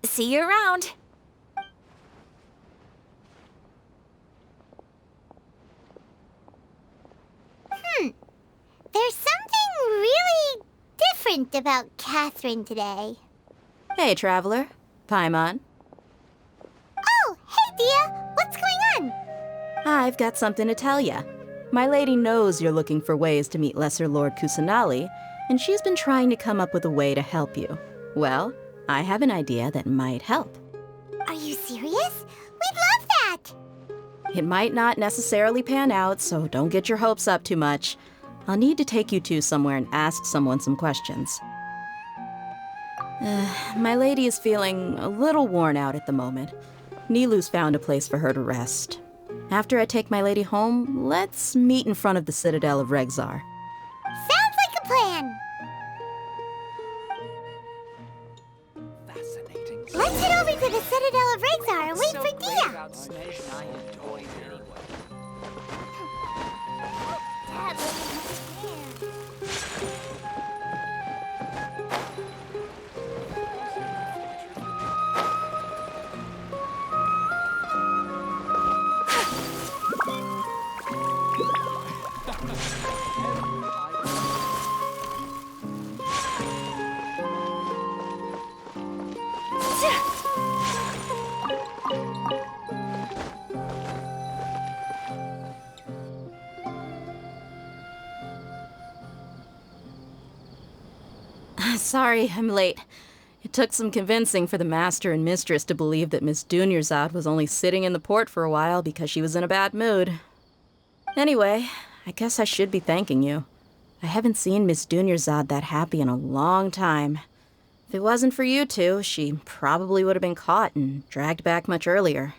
See you around. There's something really different about Catherine today. Hey, Traveler. Paimon. Oh, hey, Dia. What's going on? I've got something to tell ya. My lady knows you're looking for ways to meet Lesser Lord Kusanali, and she's been trying to come up with a way to help you. Well, I have an idea that might help. Are you serious? We'd love that! It might not necessarily pan out, so don't get your hopes up too much. I'll need to take you two somewhere and ask someone some questions. My lady is feeling a little worn out at the moment. Nilu's found a place for her to rest. After I take my lady home, let's meet in front of the Citadel of Regzar. Sounds like a plan! Fascinating. Let's head over to the Citadel of Regzar and wait for Dia! Sorry, I'm late. It took some convincing for the master and mistress to believe that Miss Dunyarzad was only sitting in the port for a while because she was in a bad mood. Anyway, I guess I should be thanking you. I haven't seen Miss Dunyarzad that happy in a long time. If it wasn't for you two, she probably would have been caught and dragged back much earlier.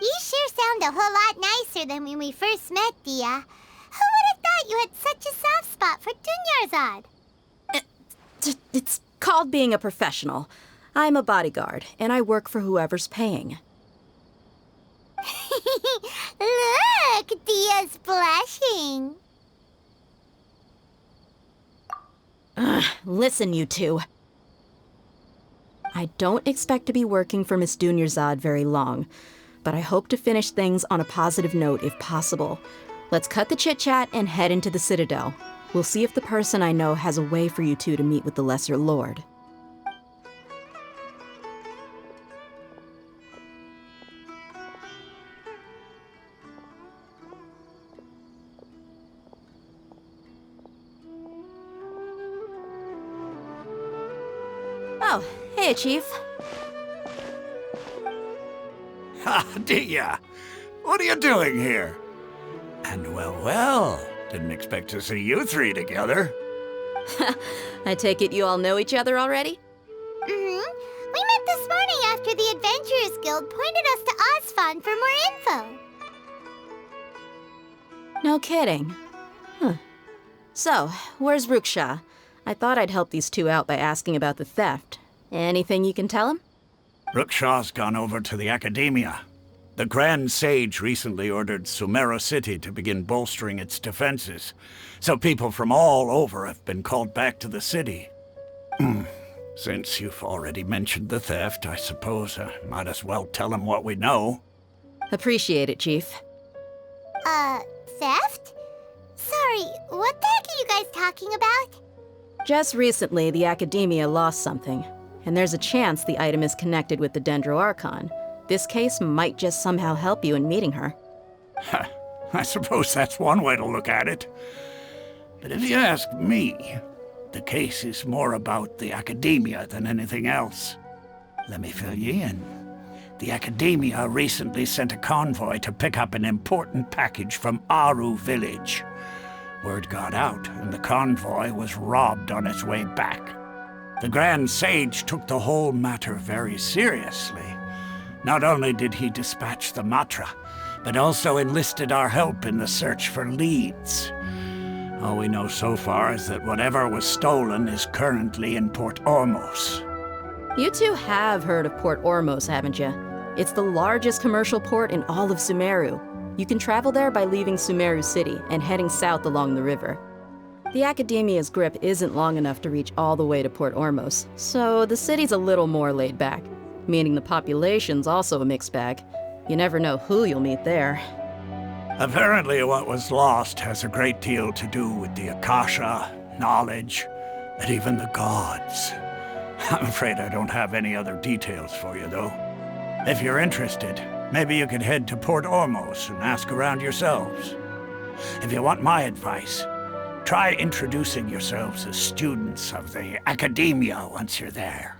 You sure sound a whole lot nicer than when we first met, Dia. Who would have thought you had such a soft spot for Dunyarzad? It's called being a professional. I'm a bodyguard, and I work for whoever's paying. Look, Dia's blushing. Listen, you two. I don't expect to be working for Miss Dunyarzad very long, but I hope to finish things on a positive note if possible. Let's cut the chit-chat and head into the Citadel. We'll see if the person I know has a way for you two to meet with the Lesser Lord. Oh, hey, Chief. Ha, Dia! What are you doing here? And well, didn't expect to see you three together. I take it you all know each other already? Mm-hmm. We met this morning after the Adventurers Guild pointed us to Osfon for more info. No kidding. Huh. So, where's Ruksha? I thought I'd help these two out by asking about the theft. Anything you can tell him? Ruksha's gone over to the Academia. The Grand Sage recently ordered Sumeru City to begin bolstering its defenses, so people from all over have been called back to the city. Since you've already mentioned the theft, I suppose I might as well tell him what we know. Appreciate it, Chief. Theft? Sorry, what the heck are you guys talking about? Just recently, the Academia lost something, and there's a chance the item is connected with the Dendroarchon. This case might just somehow help you in meeting her. I suppose that's one way to look at it. But if you ask me, the case is more about the Academia than anything else. Let me fill you in. The Academia recently sent a convoy to pick up an important package from Aru village. Word got out, and the convoy was robbed on its way back. The Grand Sage took the whole matter very seriously. Not only did he dispatch the Matra, but also enlisted our help in the search for leads. All we know so far is that whatever was stolen is currently in Port Ormos. You two have heard of Port Ormos, haven't you? It's the largest commercial port in all of Sumeru. You can travel there by leaving Sumeru City and heading south along the river. The Academia's grip isn't long enough to reach all the way to Port Ormos, so the city's a little more laid back, meaning the population's also a mixed bag. You never know who you'll meet there. Apparently what was lost has a great deal to do with the Akasha, knowledge, and even the gods. I'm afraid I don't have any other details for you, though. If you're interested, maybe you could head to Port Ormos and ask around yourselves. If you want my advice, try introducing yourselves as students of the Academia once you're there.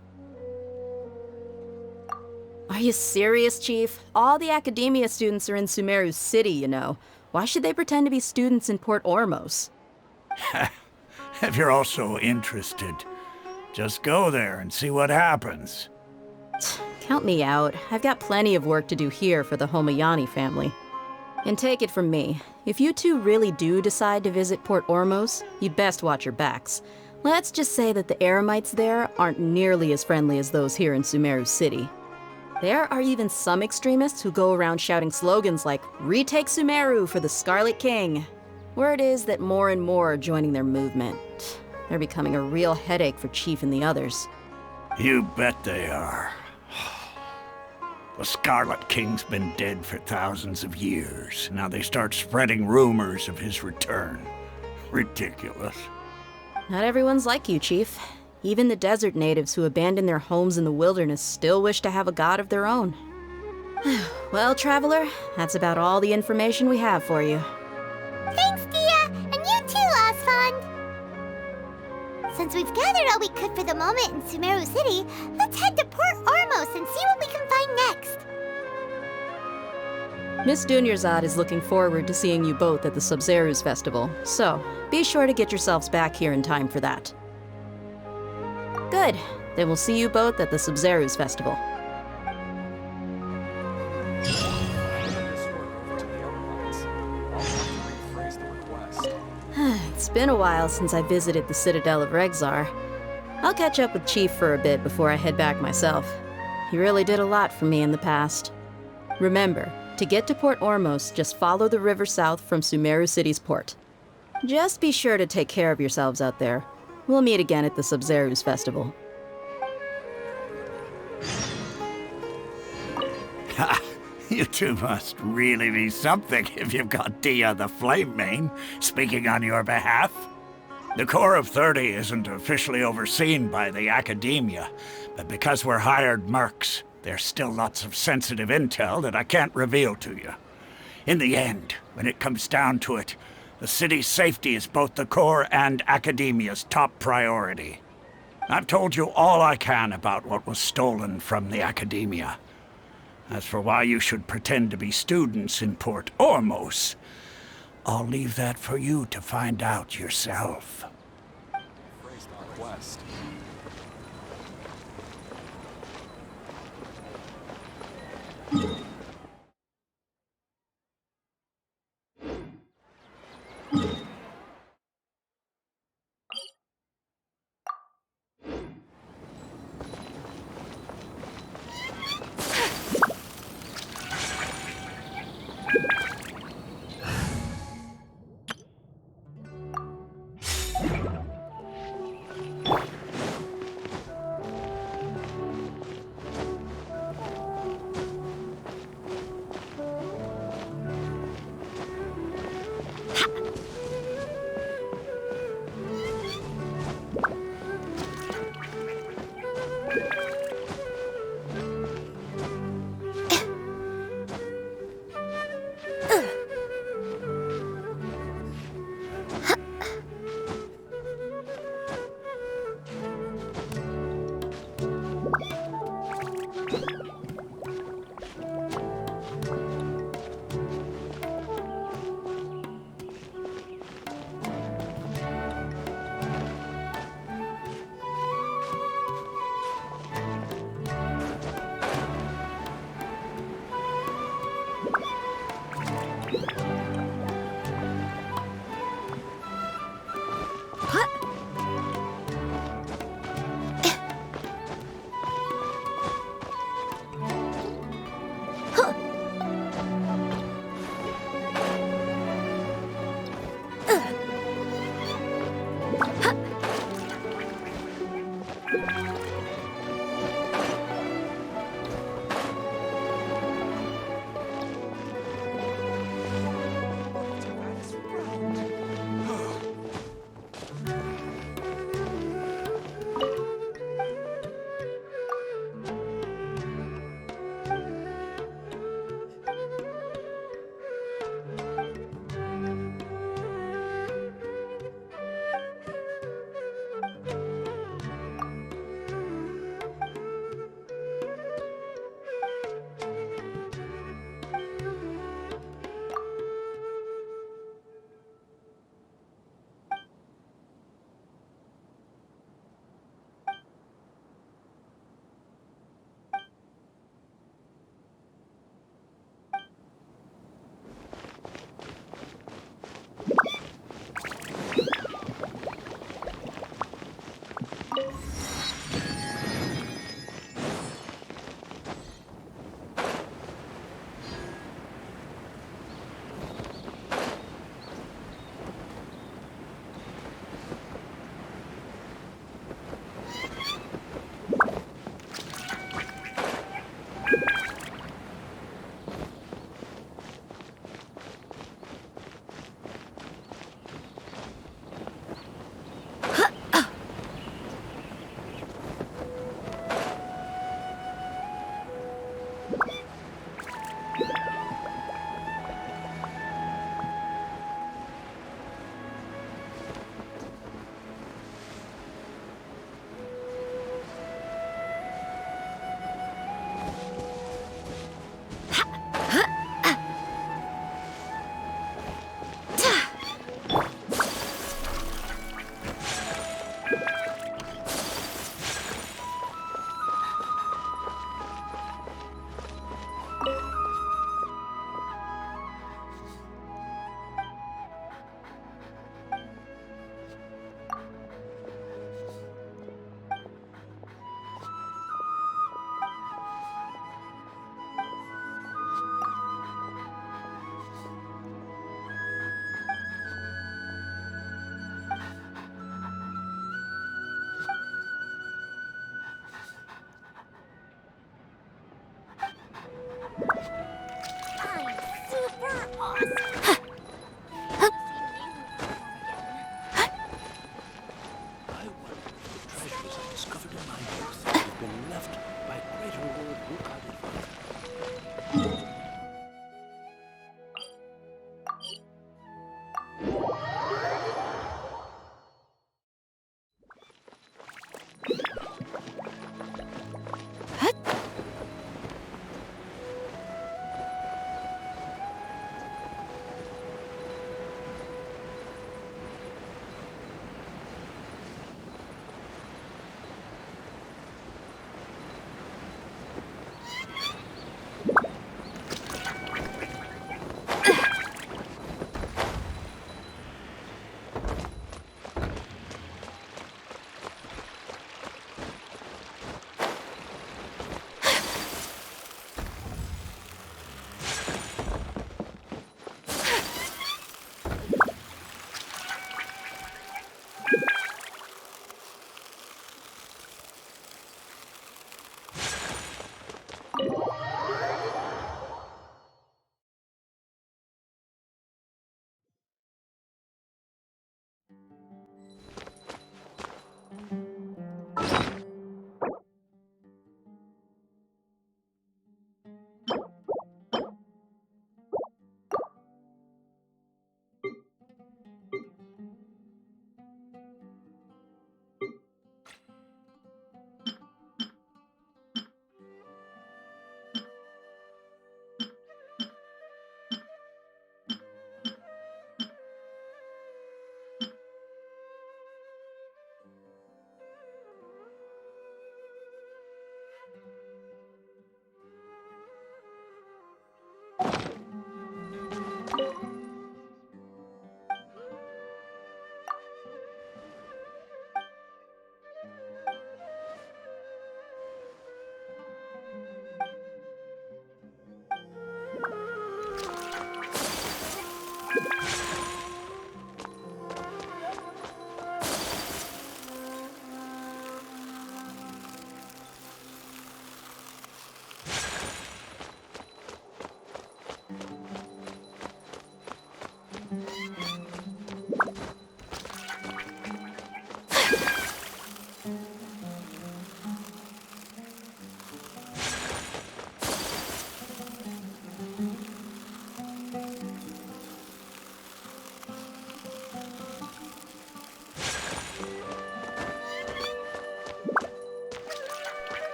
Are you serious, Chief? All the Academia students are in Sumeru City, you know. Why should they pretend to be students in Port Ormos? If you're also interested, just go there and see what happens. Count me out. I've got plenty of work to do here for the Homayani family. And take it from me, if you two really do decide to visit Port Ormos, you'd best watch your backs. Let's just say that the Eremites there aren't nearly as friendly as those here in Sumeru City. There are even some extremists who go around shouting slogans like, "Retake Sumeru for the Scarlet King." Word is that more and more are joining their movement. They're becoming a real headache for Chief and the others. You bet they are. The Scarlet King's been dead for thousands of years. Now they start spreading rumors of his return. Ridiculous. Not everyone's like you, Chief. Even the desert natives who abandoned their homes in the wilderness still wish to have a god of their own. Well, Traveler, that's about all the information we have for you. Thanks, Dia! And you too, Osfond! Since we've gathered all we could for the moment in Sumeru City, let's head to Port Ormos and see what we can find next. Miss Dunyarzad is looking forward to seeing you both at the Sub-Zeru's festival, so be sure to get yourselves back here in time for that. Good. Then we'll see you both at the Sub-Zeru's festival. It's been a while since I visited the Citadel of Regzar. I'll catch up with Chief for a bit before I head back myself. He really did a lot for me in the past. Remember, to get to Port Ormos, just follow the river south from Sumeru City's port. Just be sure to take care of yourselves out there. We'll meet again at the Sub-Zeru's festival. Ha! You two must really be something if you've got Dia the Flame Mane speaking on your behalf. The Corps of 30 isn't officially overseen by the Academia, but because we're hired mercs, there's still lots of sensitive intel that I can't reveal to you. In the end, when it comes down to it, the city's safety is both the Corps and Academia's top priority. I've told you all I can about what was stolen from the Academia. As for why you should pretend to be students in Port Ormos, I'll leave that for you to find out yourself.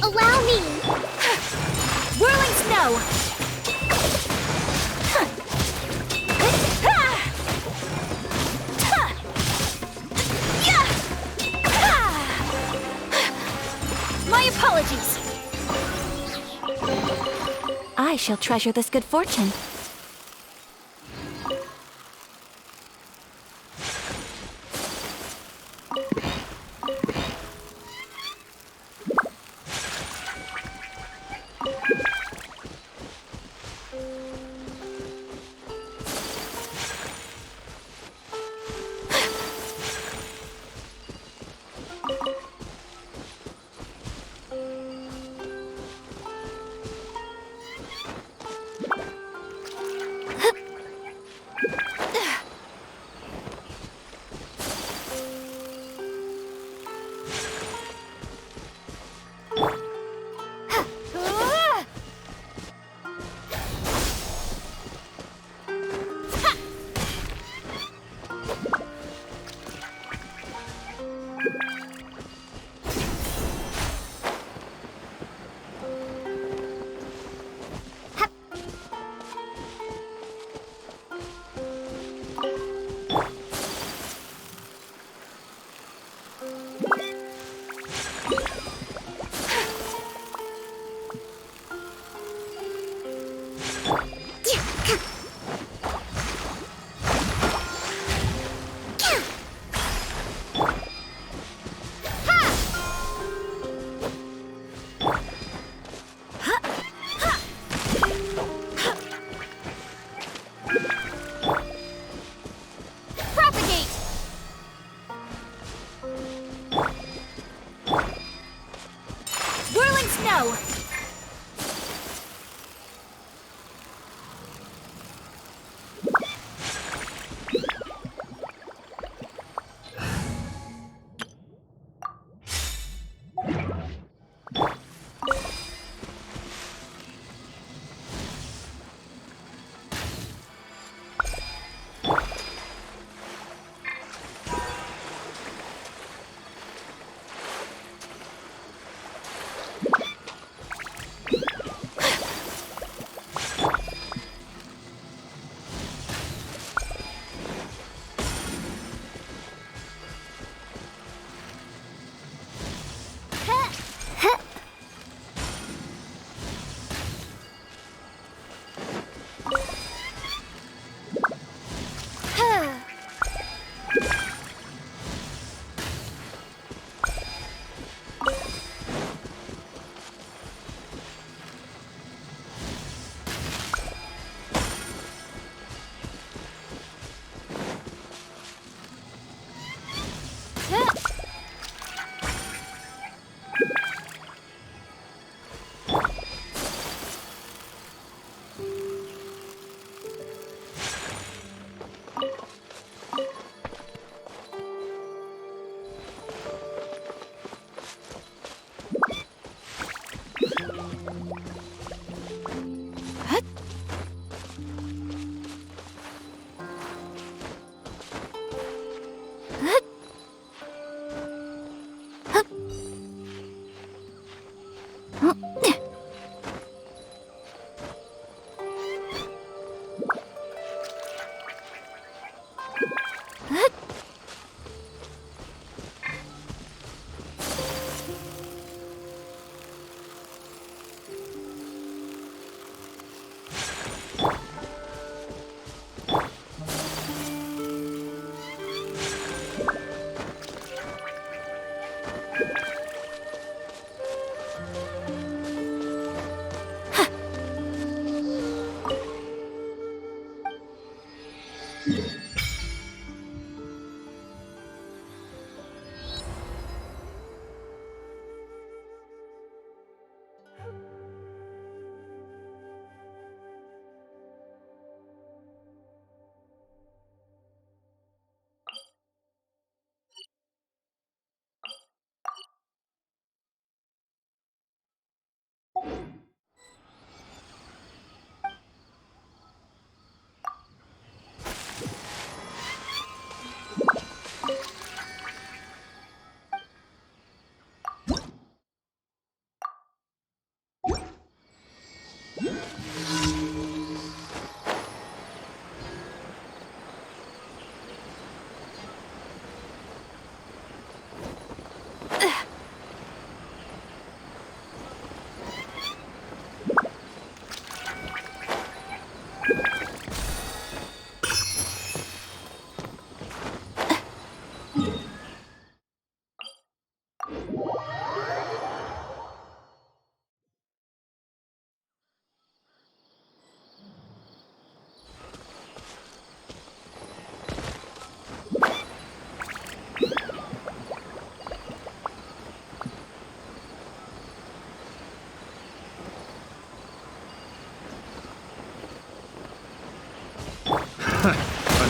Allow me! Whirling snow! My apologies! I shall treasure this good fortune.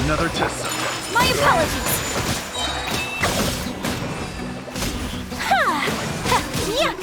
Another test subject. My apologies. Ha! Ha! Yeah!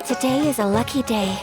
Today is a lucky day.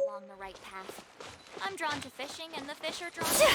Along the right path. I'm drawn to fishing, and the fish are drawn to me.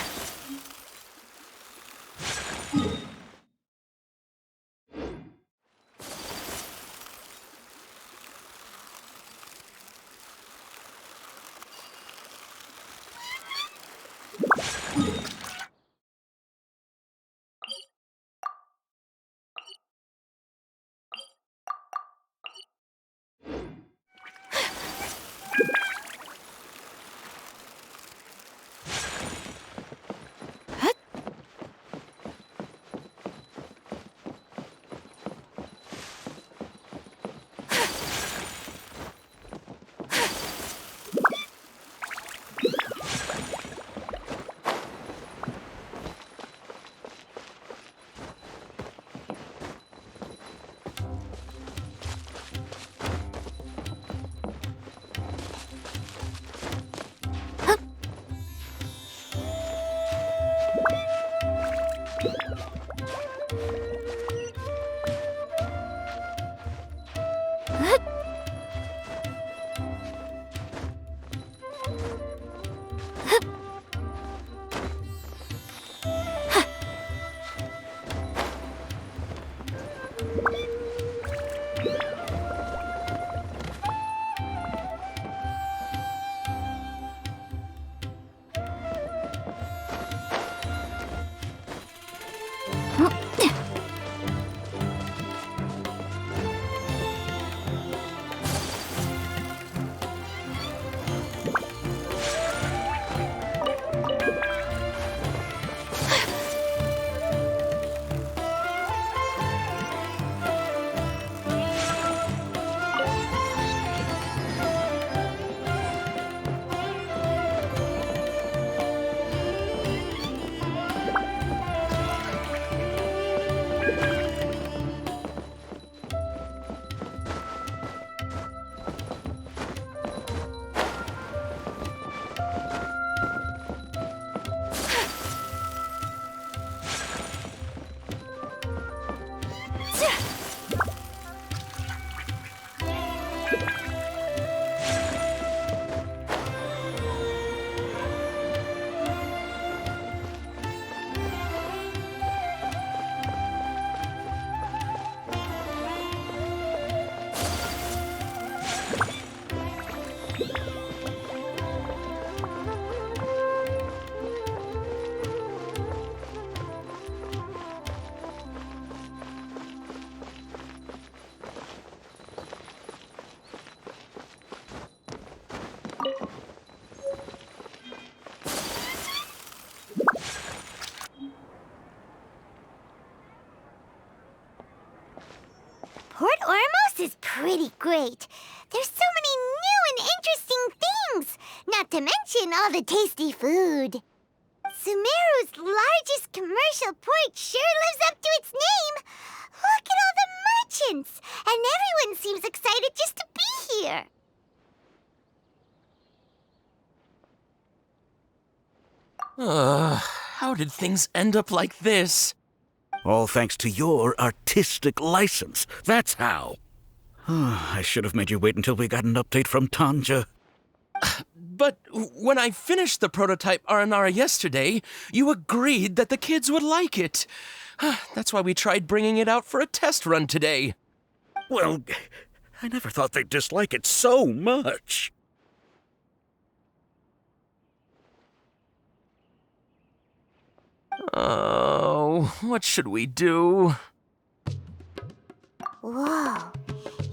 great. There's so many new and interesting things, not to mention all the tasty food. Sumeru's largest commercial port sure lives up to its name. Look at all the merchants, and everyone seems excited just to be here. How did things end up like this? All thanks to your artistic license. That's how. I should have made you wait until we got an update from Tanja. But when I finished the prototype Aranara yesterday, you agreed that the kids would like it. That's why we tried bringing it out for a test run today. Well, I never thought they'd dislike it so much. Oh, what should we do? Whoa.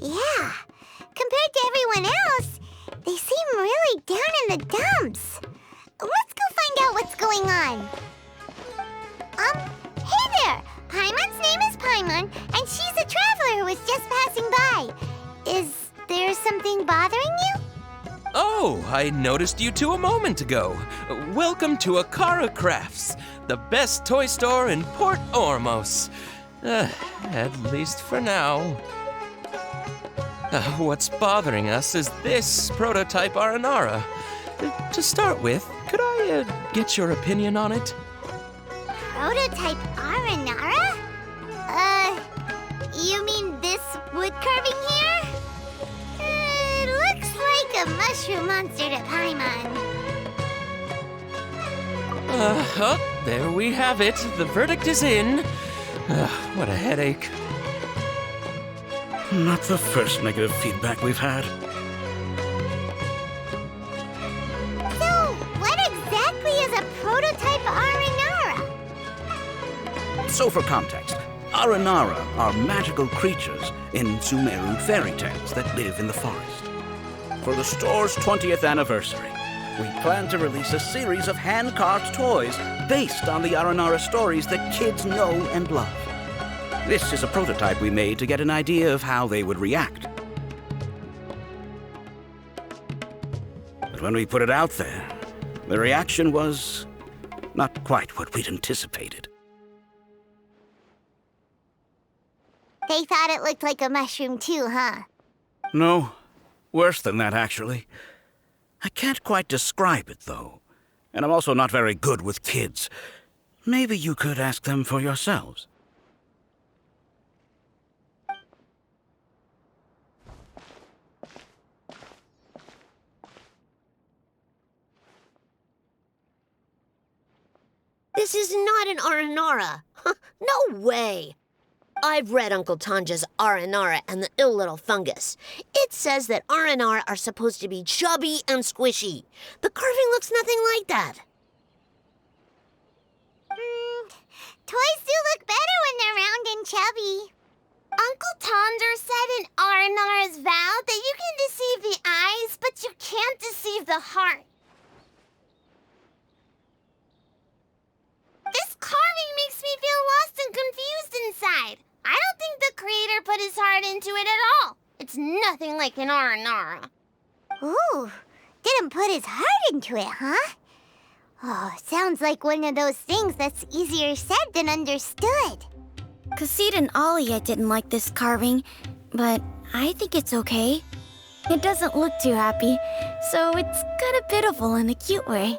Yeah. Compared to everyone else, they seem really down in the dumps. Let's go find out what's going on. Hey there! Paimon's name is Paimon, and she's a traveler who was just passing by. Is there something bothering you? Oh, I noticed you two a moment ago. Welcome to Akara Crafts, the best toy store in Port Ormos. At least for now. What's bothering us is this prototype Aranara. To start with, could I get your opinion on it? Prototype Aranara? You mean this wood carving here? It looks like a mushroom monster to Paimon. There we have it. The verdict is in. What a headache. Not the first negative feedback we've had. So, what exactly is a prototype Aranara? So for context, Aranara are magical creatures in Sumeru fairy tales that live in the forest. For the store's 20th anniversary, we plan to release a series of hand-carved toys based on the Aranara stories that kids know and love. This is a prototype we made to get an idea of how they would react. But when we put it out there, the reaction was not quite what we'd anticipated. They thought it looked like a mushroom too, huh? No, worse than that, actually. I can't quite describe it, though. And I'm also not very good with kids. Maybe you could ask them for yourselves. This is not an Aranara. No way. I've read Uncle Tanja's Aranara and the Ill Little Fungus. It says that Aranara are supposed to be chubby and squishy. The carving looks nothing like that. Toys do look better when they're round and chubby. Uncle Tonder said in Aranara's vow that you can deceive the eyes, but you can't deceive the heart. This carving makes me feel lost and confused inside. I don't think the creator put his heart into it at all. It's nothing like an Aranara. Ooh, didn't put his heart into it, huh? Oh, sounds like one of those things that's easier said than understood. Kassid and Alia didn't like this carving, but I think it's okay. It doesn't look too happy, so it's kind of pitiful in a cute way.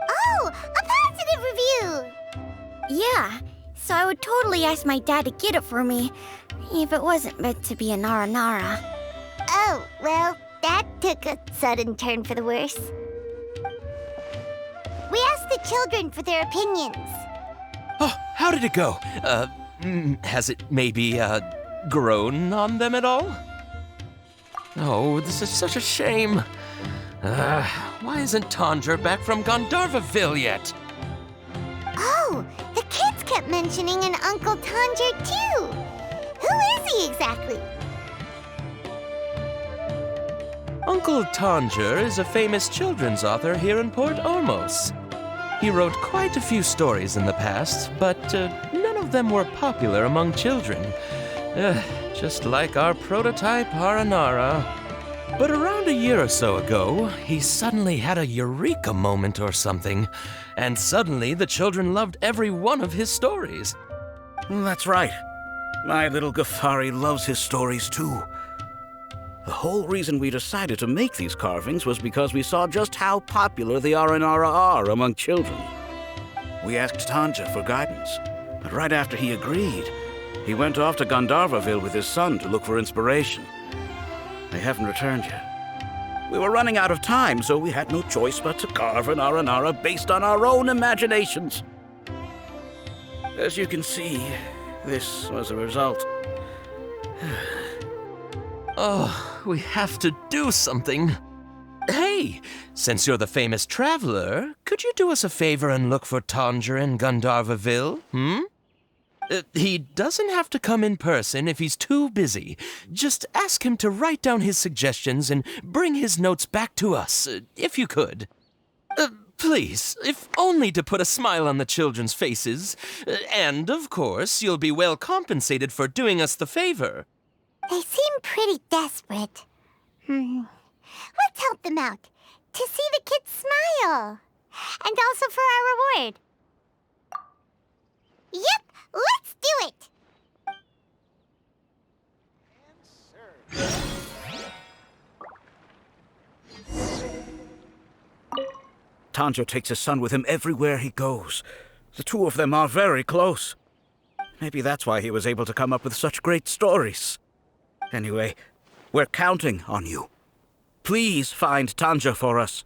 Oh, a positive review! Yeah, so I would totally ask my dad to get it for me, if it wasn't meant to be an Aranara. Oh, well, that took a sudden turn for the worse. We asked the children for their opinions. Oh, how did it go? Has it maybe, grown on them at all? Oh, this is such a shame. Why isn't Tondra back from Gandharvaville yet? Oh, the kids kept mentioning an Uncle Tondra too. Who is he exactly? Uncle Tanger is a famous children's author here in Port Ormos. He wrote quite a few stories in the past, but none of them were popular among children. Just like our prototype Aranara. But around a year or so ago, he suddenly had a eureka moment or something, and suddenly the children loved every one of his stories. That's right. My little Ghaffari loves his stories too. The whole reason we decided to make these carvings was because we saw just how popular the Aranara are among children. We asked Tanja for guidance, but right after he agreed, he went off to Gandharvaville with his son to look for inspiration. They haven't returned yet. We were running out of time, so we had no choice but to carve an Aranara based on our own imaginations. As you can see, this was the result. Oh, we have to do something. Hey, since you're the famous traveler, could you do us a favor and look for Tanger in Gandharvaville, He doesn't have to come in person if he's too busy. Just ask him to write down his suggestions and bring his notes back to us, if you could. Please, if only to put a smile on the children's faces. And, of course, you'll be well compensated for doing us the favor. They seem pretty desperate. Let's help them out. To see the kids smile. And also for our reward. Yep, let's do it! Tanjo takes his son with him everywhere he goes. The two of them are very close. Maybe that's why he was able to come up with such great stories. Anyway, we're counting on you. Please find Tanja for us.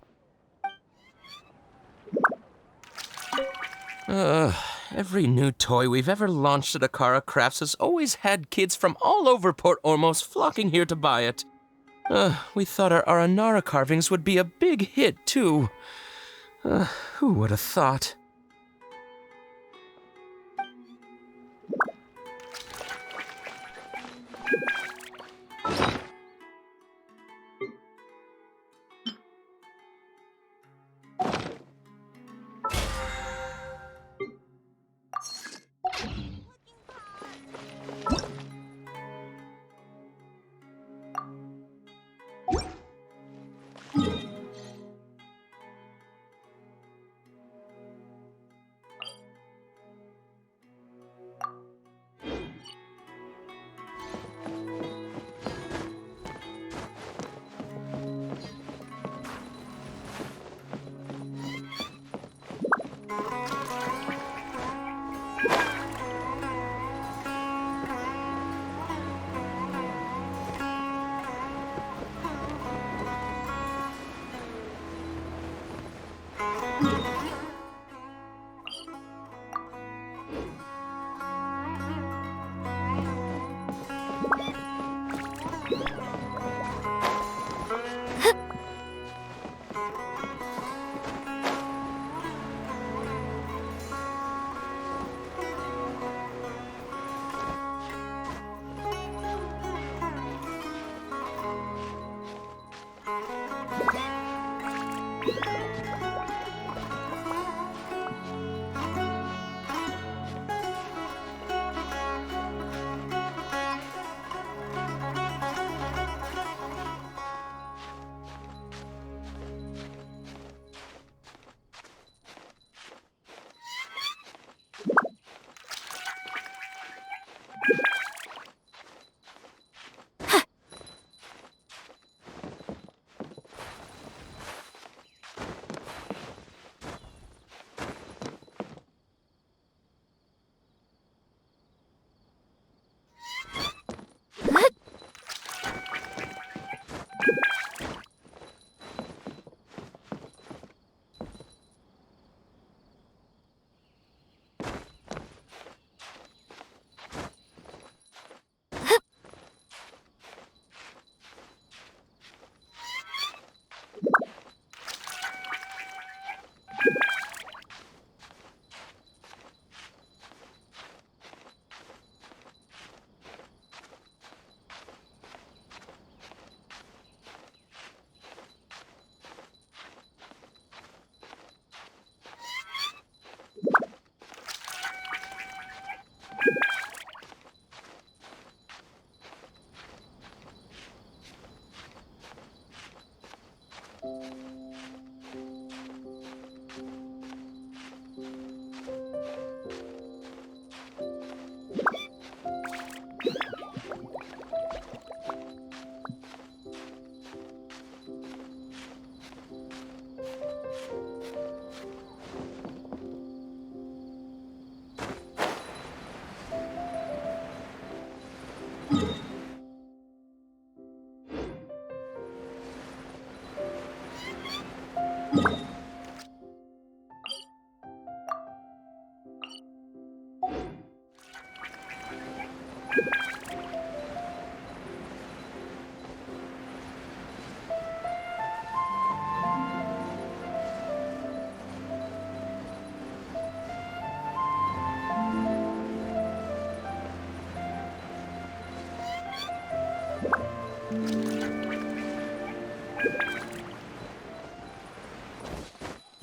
Every new toy we've ever launched at Akara Crafts has always had kids from all over Port Ormos flocking here to buy it. We thought our Aranara carvings would be a big hit, too. Who would have thought?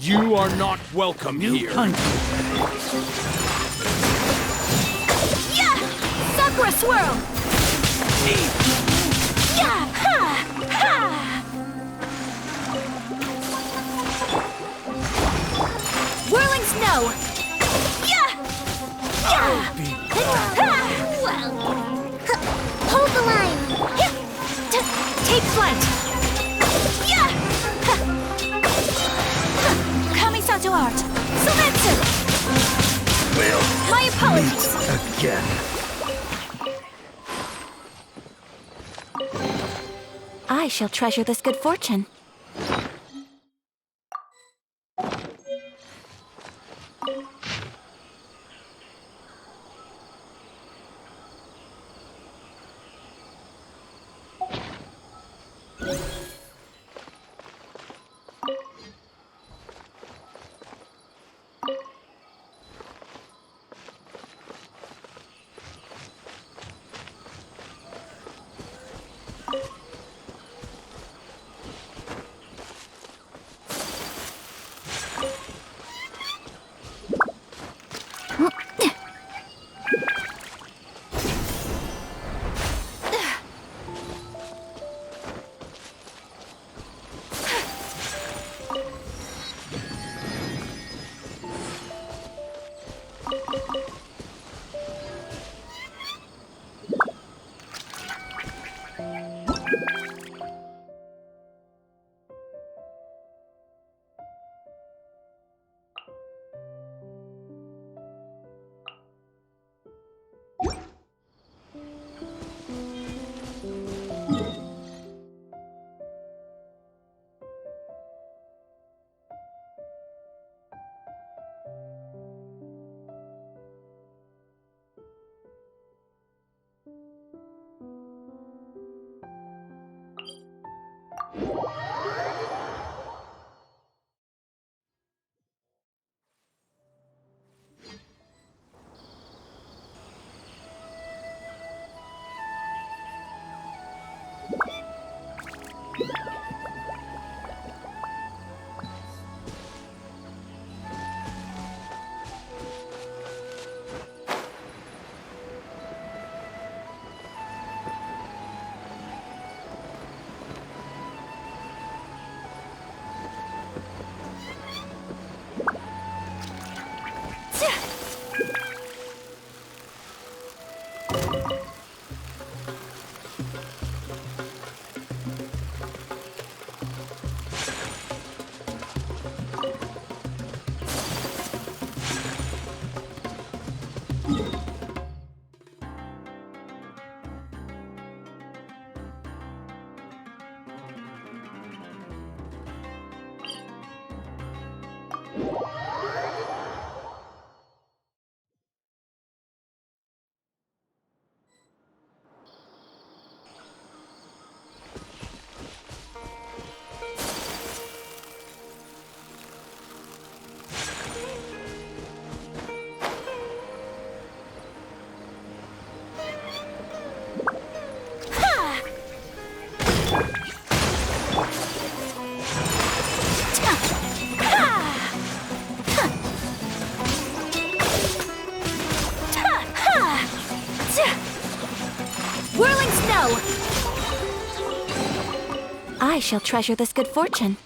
You are not welcome here. Yeah! Sakura Swirl! Yeah! Ha! Ha! Whirling Snow! Yeah! Yeah! Well, hold the line. Take flight! Yeah! Kamisato Art! Sumetsu! My apologies! Again. I shall treasure this good fortune. Whirling Snow! I shall treasure this good fortune.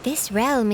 This realm.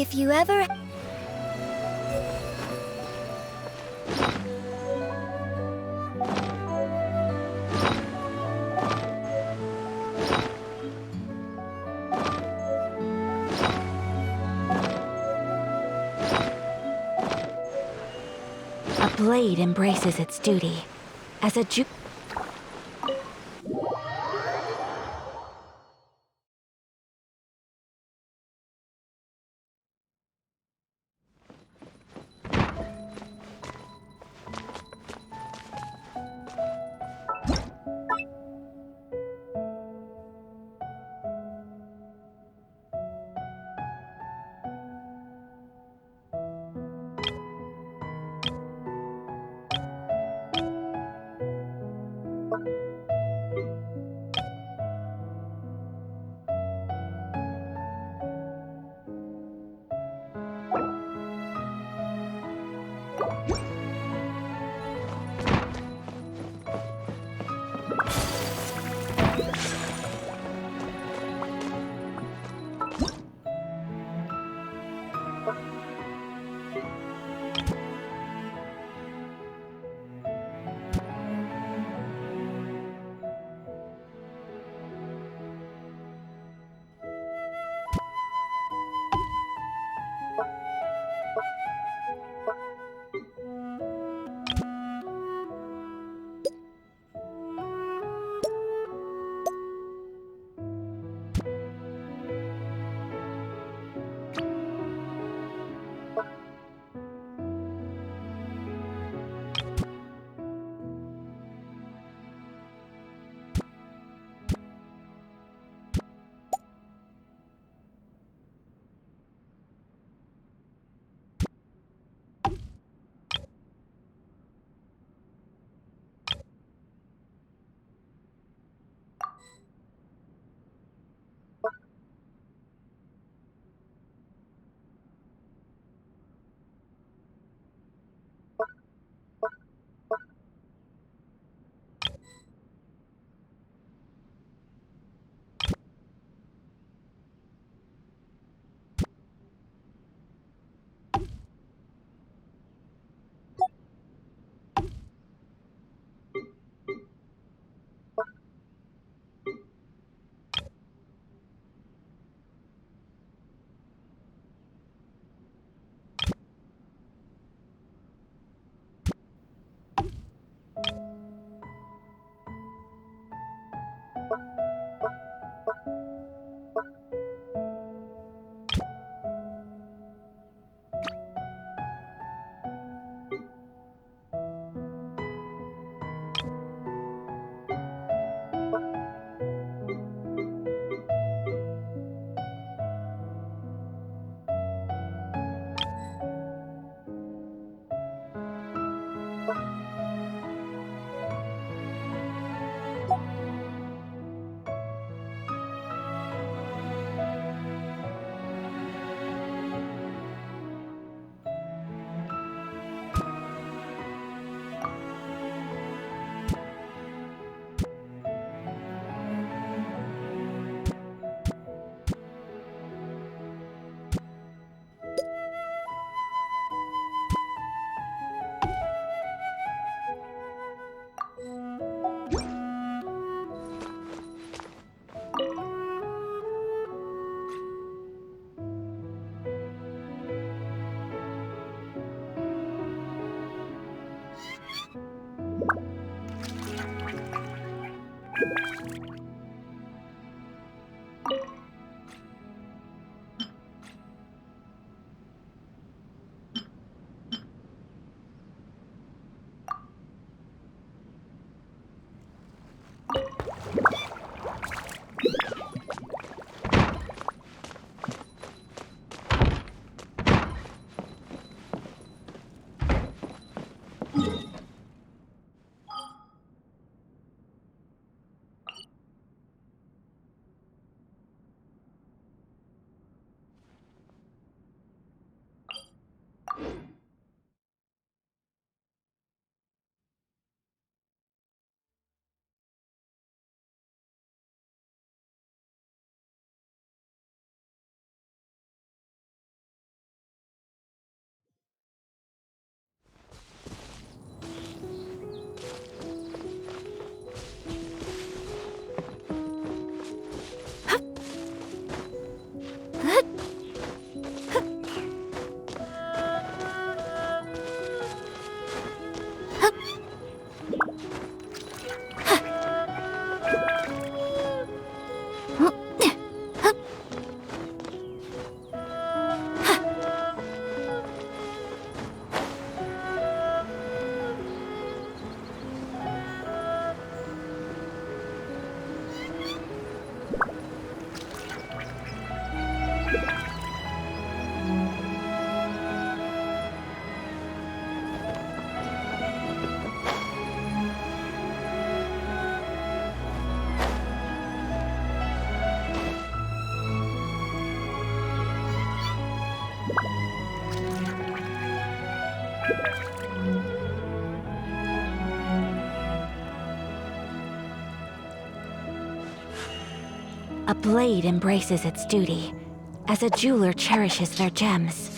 If you ever... A blade embraces its duty. As a A blade embraces its duty, as a jeweler cherishes their gems.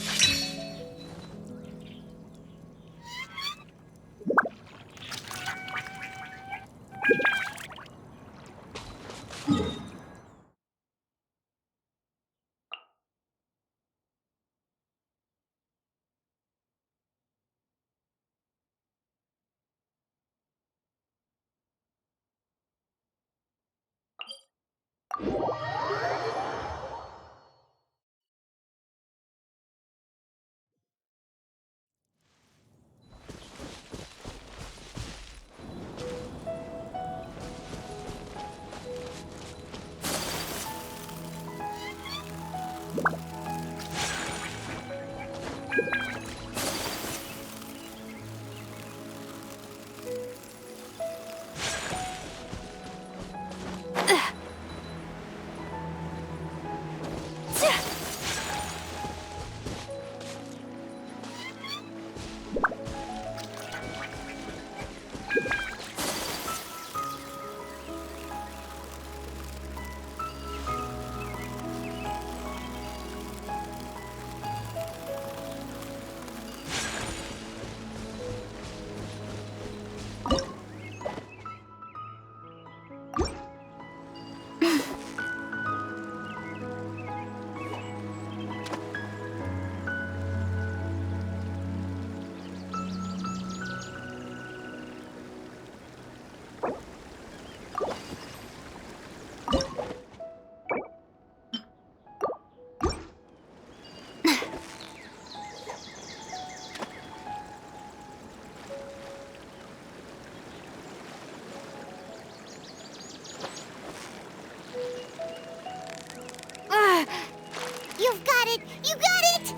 You've got it! You got it!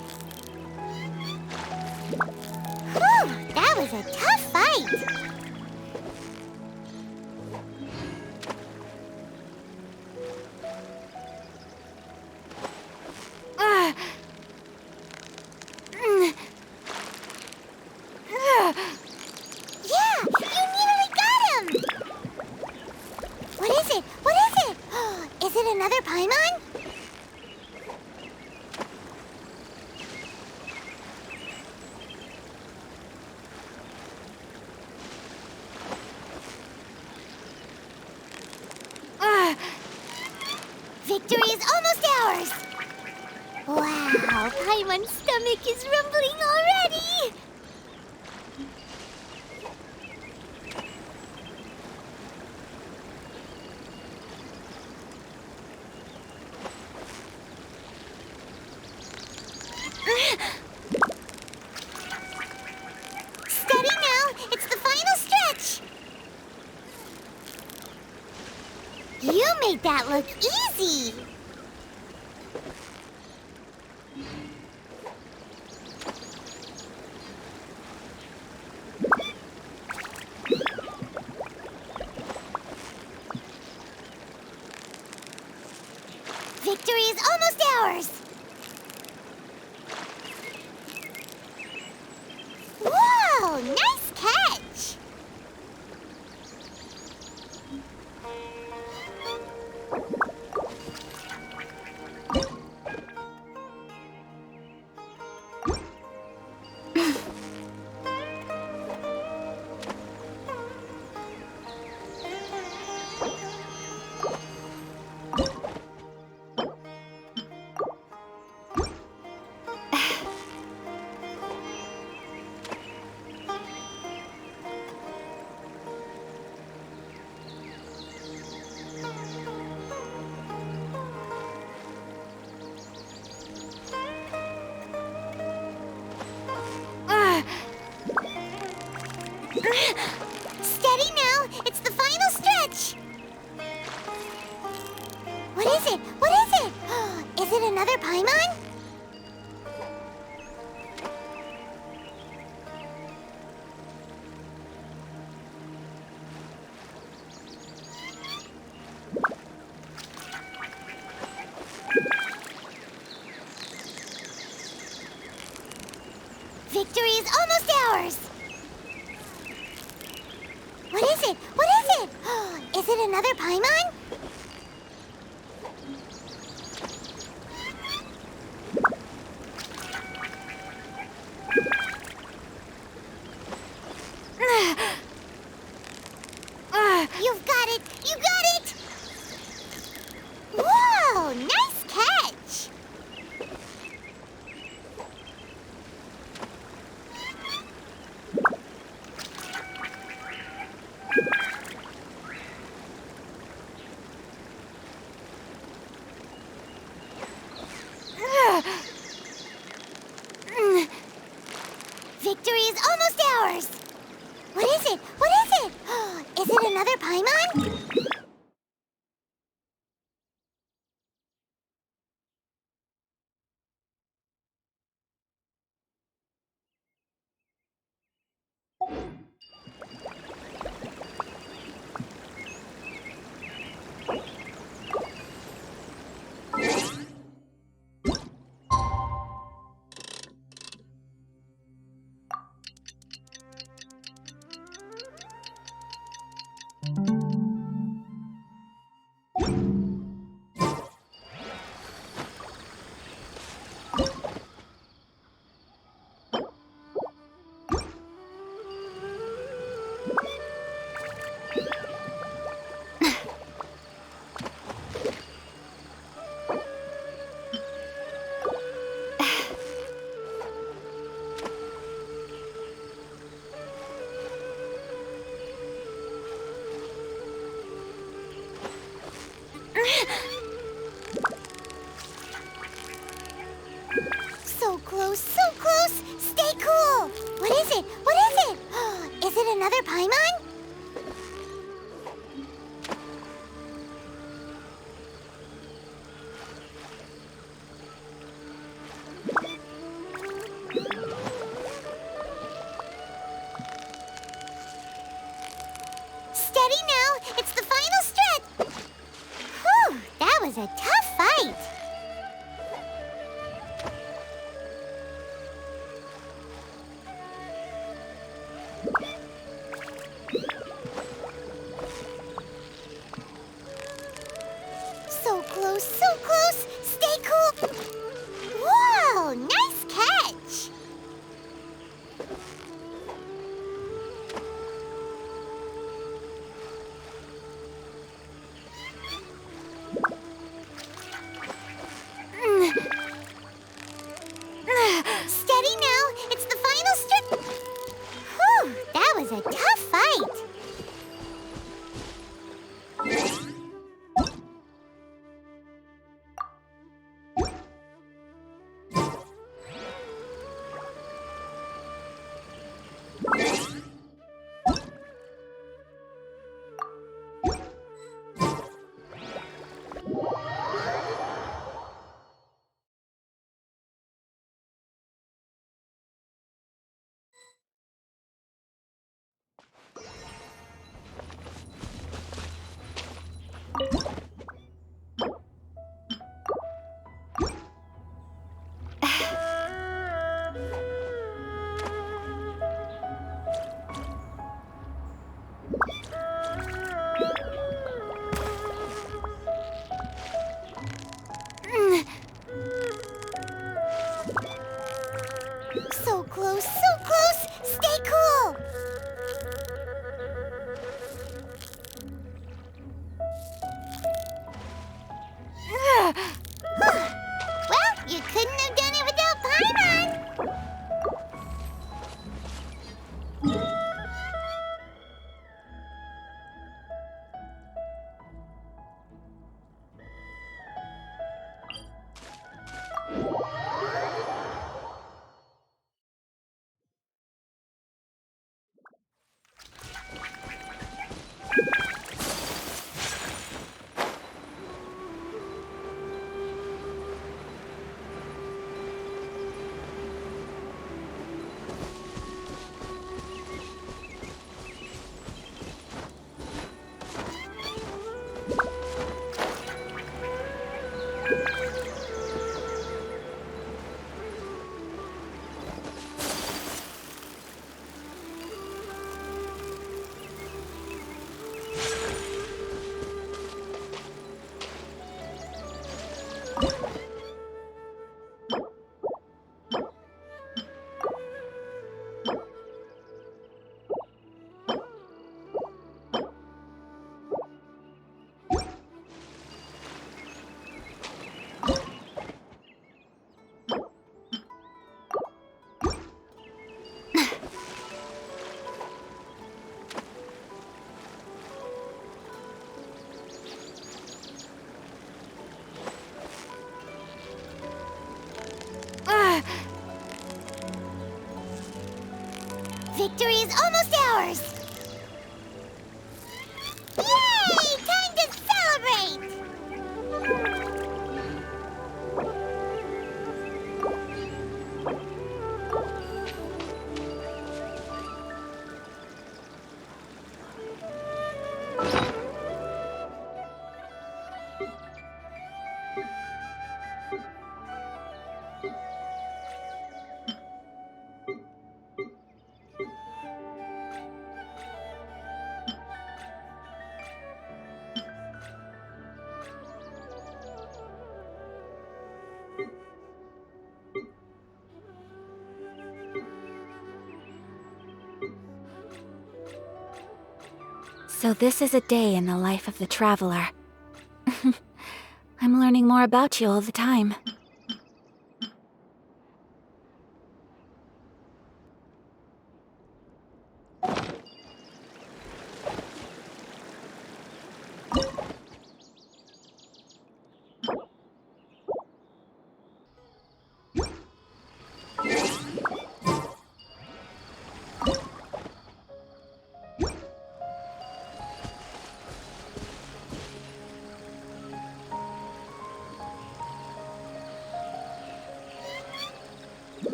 Whew, that was a tough fight. Yeah, you nearly got him! What is it? What is it? Is it another Paimon? Victory is almost ours! Wow, Paimon's stomach is rumbling already! Steady now, it's the final stretch! You made that look easy! Victory is almost ours! Whoa! Nice catch! Steady now, it's the final stretch! What is it? What is it? Is it another Paimon? Victory is almost ours! What is it? What is it? Is it another Paimon? You've got it! You got it! Whoa! Nice catch! Victory is almost ours! What is it? What is it? Is it another Paimon? So close, so close! Stay cool! What is it? What is it? Is it another Paimon? Steady now! It's the final stretch! Whew! That was a tough fight! So close, so close! Stay cool! Whoa! Nice catch! Steady now! It's the final stretch! Whew! That was a tough fight! So close, so close! Stay cool! Well, you couldn't have done it without Paimon! Victory is almost ours! Yay! Time to celebrate! So this is a day in the life of the traveler. I'm learning more about you all the time.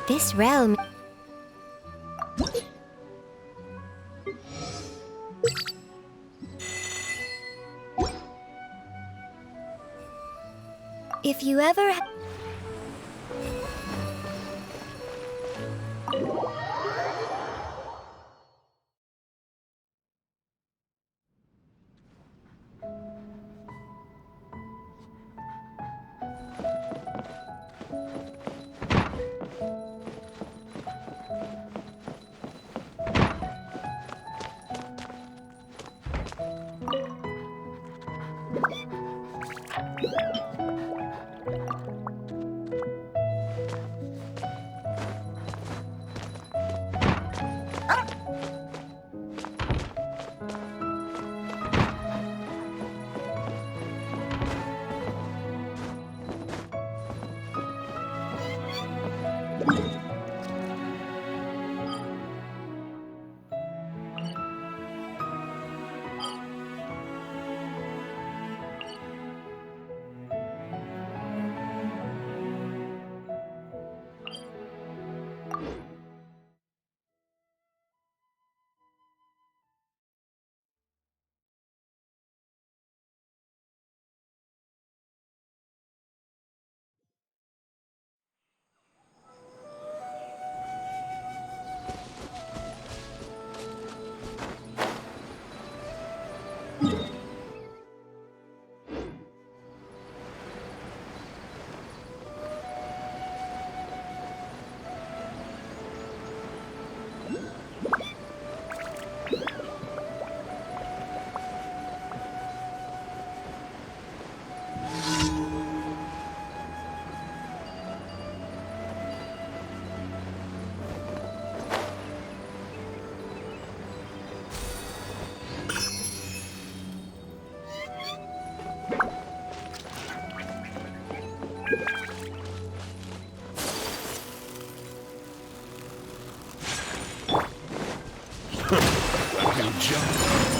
This realm... If you ever...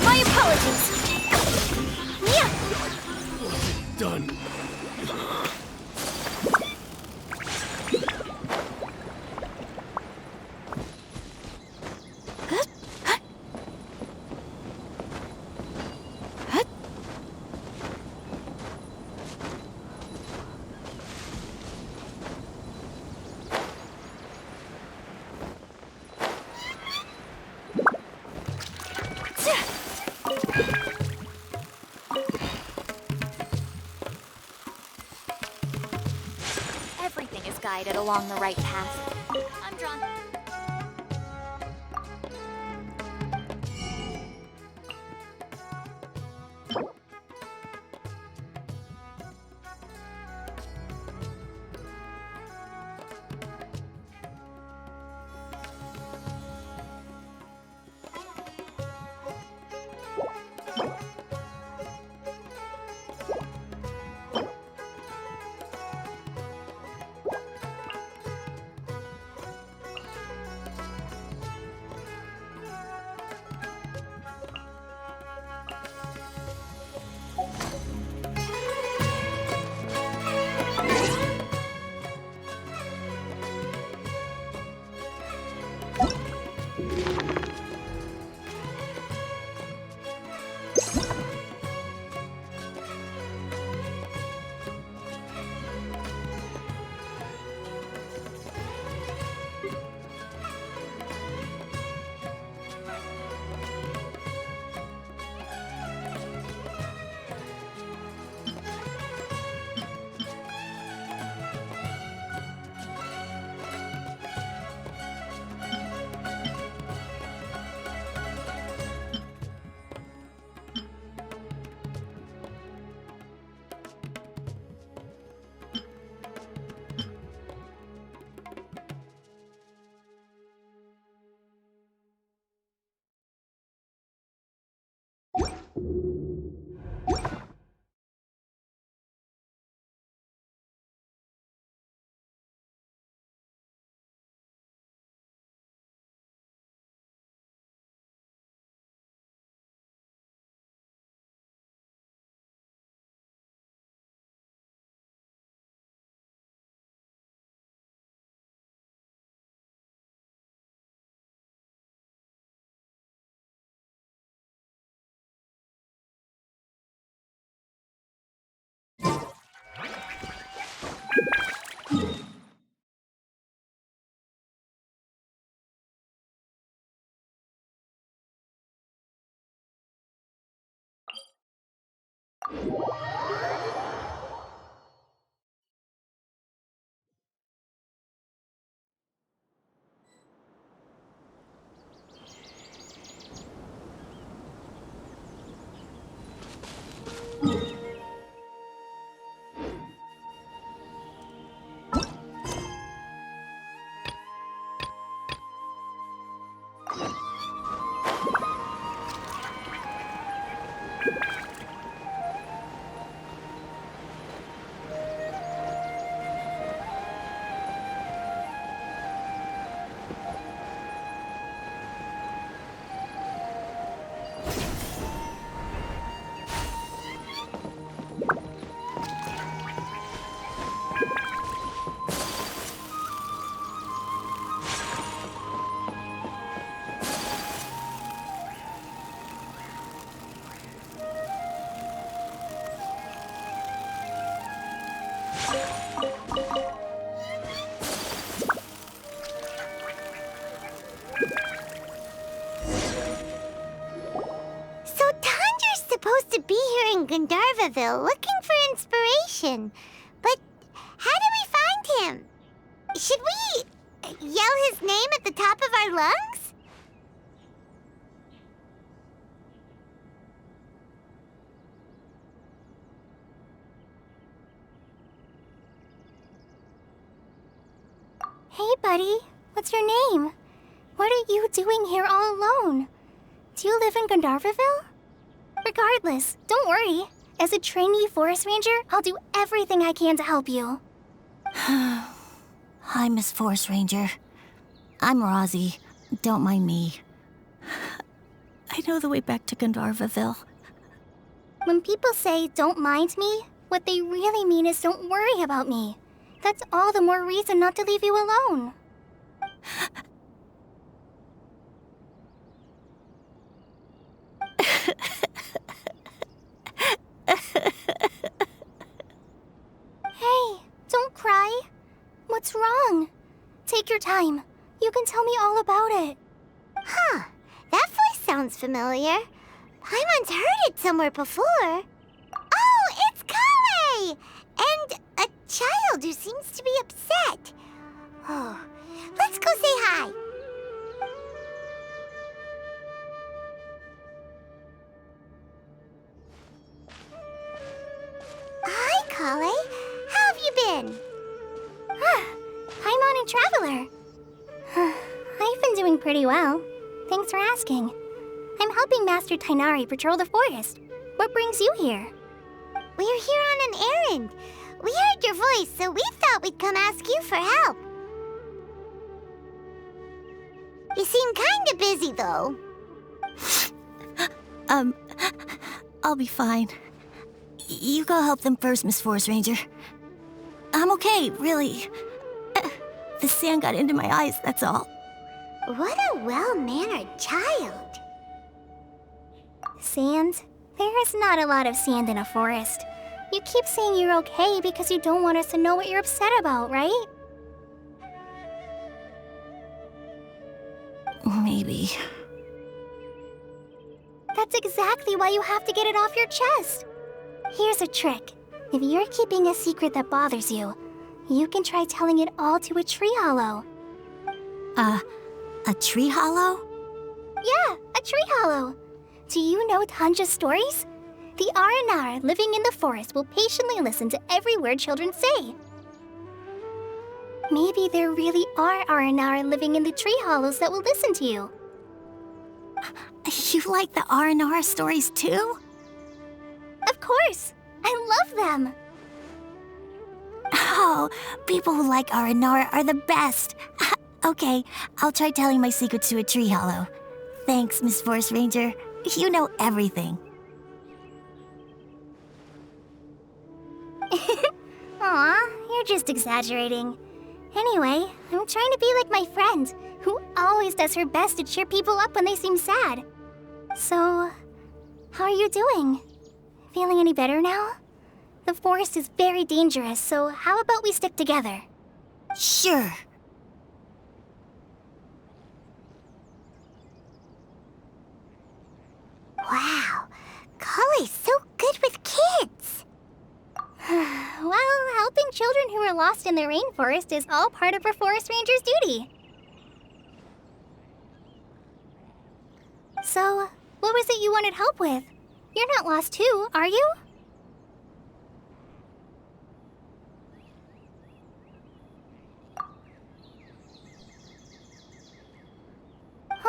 My apologies! Yeah! Done. guided along the right path. I'm drawn. Gandharvaville looking for inspiration. But how do we find him? Should we yell his name at the top of our lungs? Hey, buddy. What's your name? What are you doing here all alone? Do you live in Gandharvaville? Regardless, don't worry. As a trainee forest ranger, I'll do everything I can to help you. Hi, Miss Forest Ranger. I'm Rozzy. Don't mind me. I know the way back to Gandharvaville. When people say, don't mind me, what they really mean is don't worry about me. That's all the more reason not to leave you alone. Hey, don't cry. What's wrong? Take your time. You can tell me all about it. Huh. That voice sounds familiar. I once heard it somewhere before. Oh, it's Kale! And a child who seems to be upset. Oh, let's go say hi. Hi, Kale. How have you been? Hi, Morning Traveler. I've been doing pretty well. Thanks for asking. I'm helping Master Tainari patrol the forest. What brings you here? We're here on an errand. We heard your voice, so we thought we'd come ask you for help. You seem kinda busy, though. I'll be fine. You go help them first, Miss Forest Ranger. I'm okay, really. The sand got into my eyes, that's all. What a well-mannered child. Sand? There is not a lot of sand in a forest. You keep saying you're okay because you don't want us to know what you're upset about, right? Maybe. That's exactly why you have to get it off your chest. Here's a trick. If you're keeping a secret that bothers you, you can try telling it all to a tree hollow. A tree hollow? Yeah, a tree hollow. Do you know Tanja's stories? The Aranar living in the forest will patiently listen to every word children say. Maybe there really are Aranar living in the tree hollows that will listen to you. You like the R&R stories too? Of course! I love them! Oh, people who like R&R are the best. Okay, I'll try telling my secrets to a tree hollow. Thanks, Miss Forest Ranger. You know everything. Aw, you're just exaggerating. Anyway, I'm trying to be like my friend, who always does her best to cheer people up when they seem sad. So, how are you doing? Feeling any better now? The forest is very dangerous, so how about we stick together? Sure. Wow, Kale's so good with kids. Well, helping children who are lost in the rainforest is all part of a forest ranger's duty. So, what was it you wanted help with? You're not lost too, are you?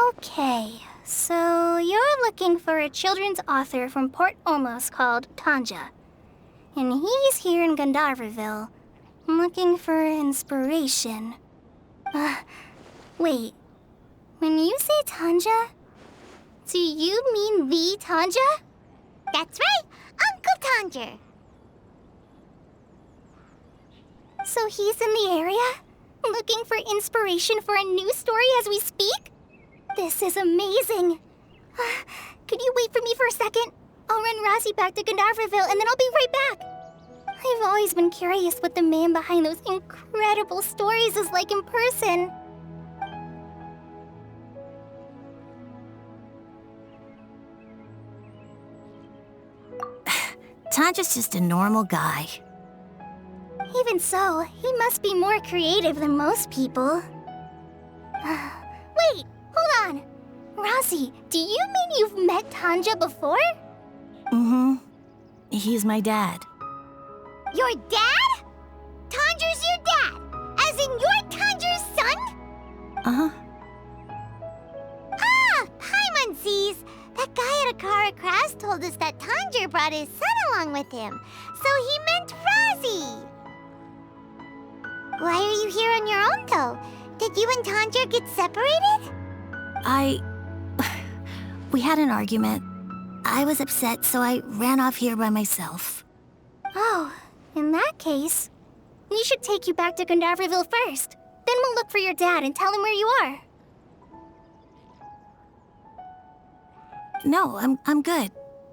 Okay, so you're looking for a children's author from Port Olmos called Tanja. And he's here in Gandharvaville, looking for inspiration. Wait. When you say Tanja, do you mean the Tanja? That's right, Uncle Tanger. So he's in the area, looking for inspiration for a new story as we speak? This is amazing. Could you wait for me for a second? I'll run Razi back to Gandharvaville and then I'll be right back. I've always been curious what the man behind those incredible stories is like in person. Tanja's just a normal guy. Even so, he must be more creative than most people. Wait, hold on. Razi, do you mean you've met Tanja before? Mm-hmm. He's my dad. Your dad? Tanger's your dad? As in you're Tanger's son? Uh-huh. Ah, Paimonsees! That guy at Akara Crass told us that Tanger brought his son along with him. So he meant Razi. Why are you here on your own, though? Did you and Tanger get separated? We had an argument. I was upset, so I ran off here by myself. Oh, in that case, we should take you back to Gandharvaville first. Then we'll look for your dad and tell him where you are. No, I'm good.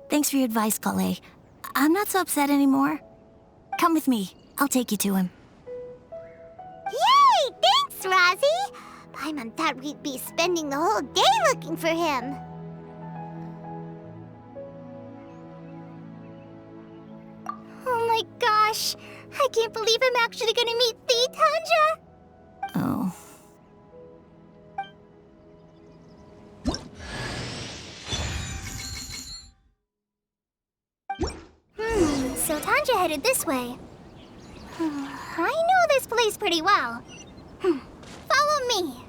Thanks for your advice, Kale. I'm not so upset anymore. Come with me. I'll take you to him. Yay! Thanks, Razi! Paimon thought we'd be spending the whole day looking for him. Oh my gosh! I can't believe I'm actually gonna meet the Tanja! Oh. So Tanja headed this way. I know this place pretty well. Follow me.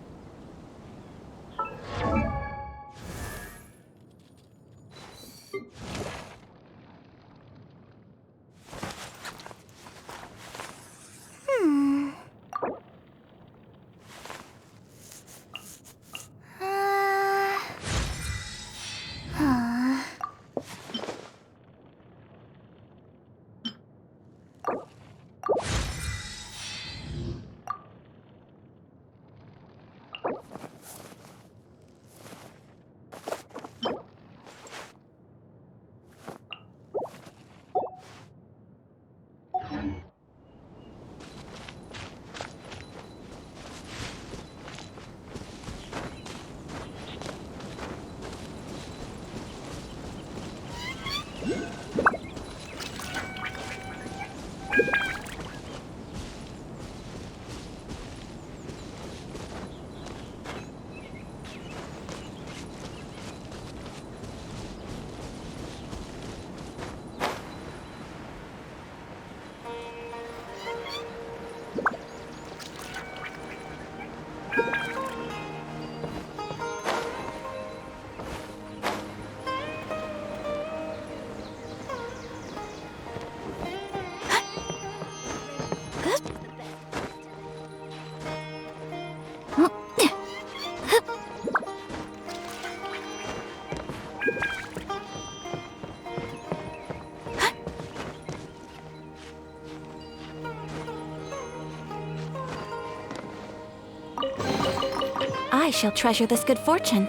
I shall treasure this good fortune.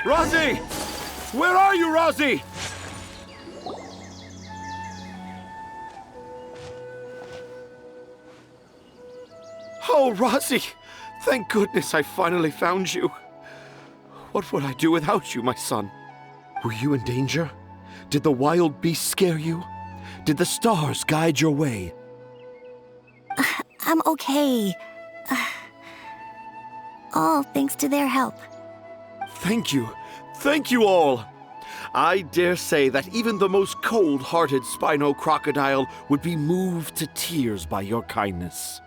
Rosie! Where are you, Rosie? Oh, Rosie! Thank goodness I finally found you. What would I do without you, my son? Were you in danger? Did the wild beasts scare you? Did the stars guide your way? I'm okay. All thanks to their help. Thank you. Thank you all. I dare say that even the most cold-hearted Spino crocodile would be moved to tears by your kindness.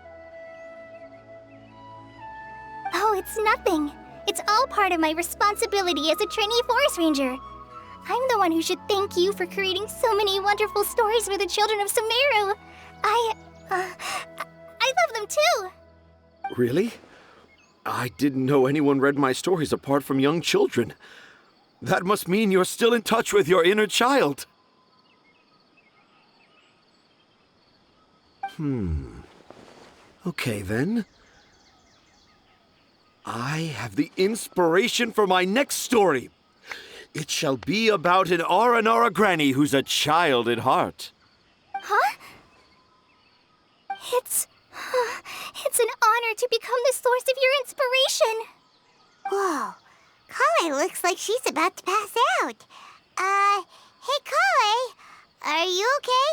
Oh, it's nothing. It's all part of my responsibility as a trainee forest ranger. I'm the one who should thank you for creating so many wonderful stories for the children of Sumeru. I love them too. Really? I didn't know anyone read my stories apart from young children. That must mean you're still in touch with your inner child. Okay, then. I have the inspiration for my next story. It shall be about an Aranara granny who's a child at heart. Huh? It's an honor to become the source of your inspiration. Whoa. Kale looks like she's about to pass out. Hey, Kale, are you okay?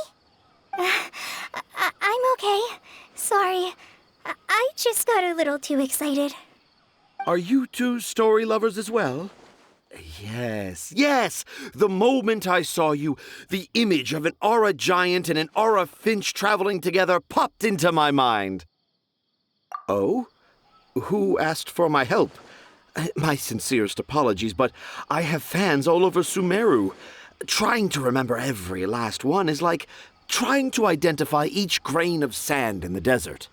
I'm okay. Sorry. I just got a little too excited. Are you two story lovers as well? Yes, yes! The moment I saw you, the image of an Aura giant and an Aura finch traveling together popped into my mind. Oh? Who asked for my help? My sincerest apologies, but I have fans all over Sumeru. Trying to remember every last one is like trying to identify each grain of sand in the desert.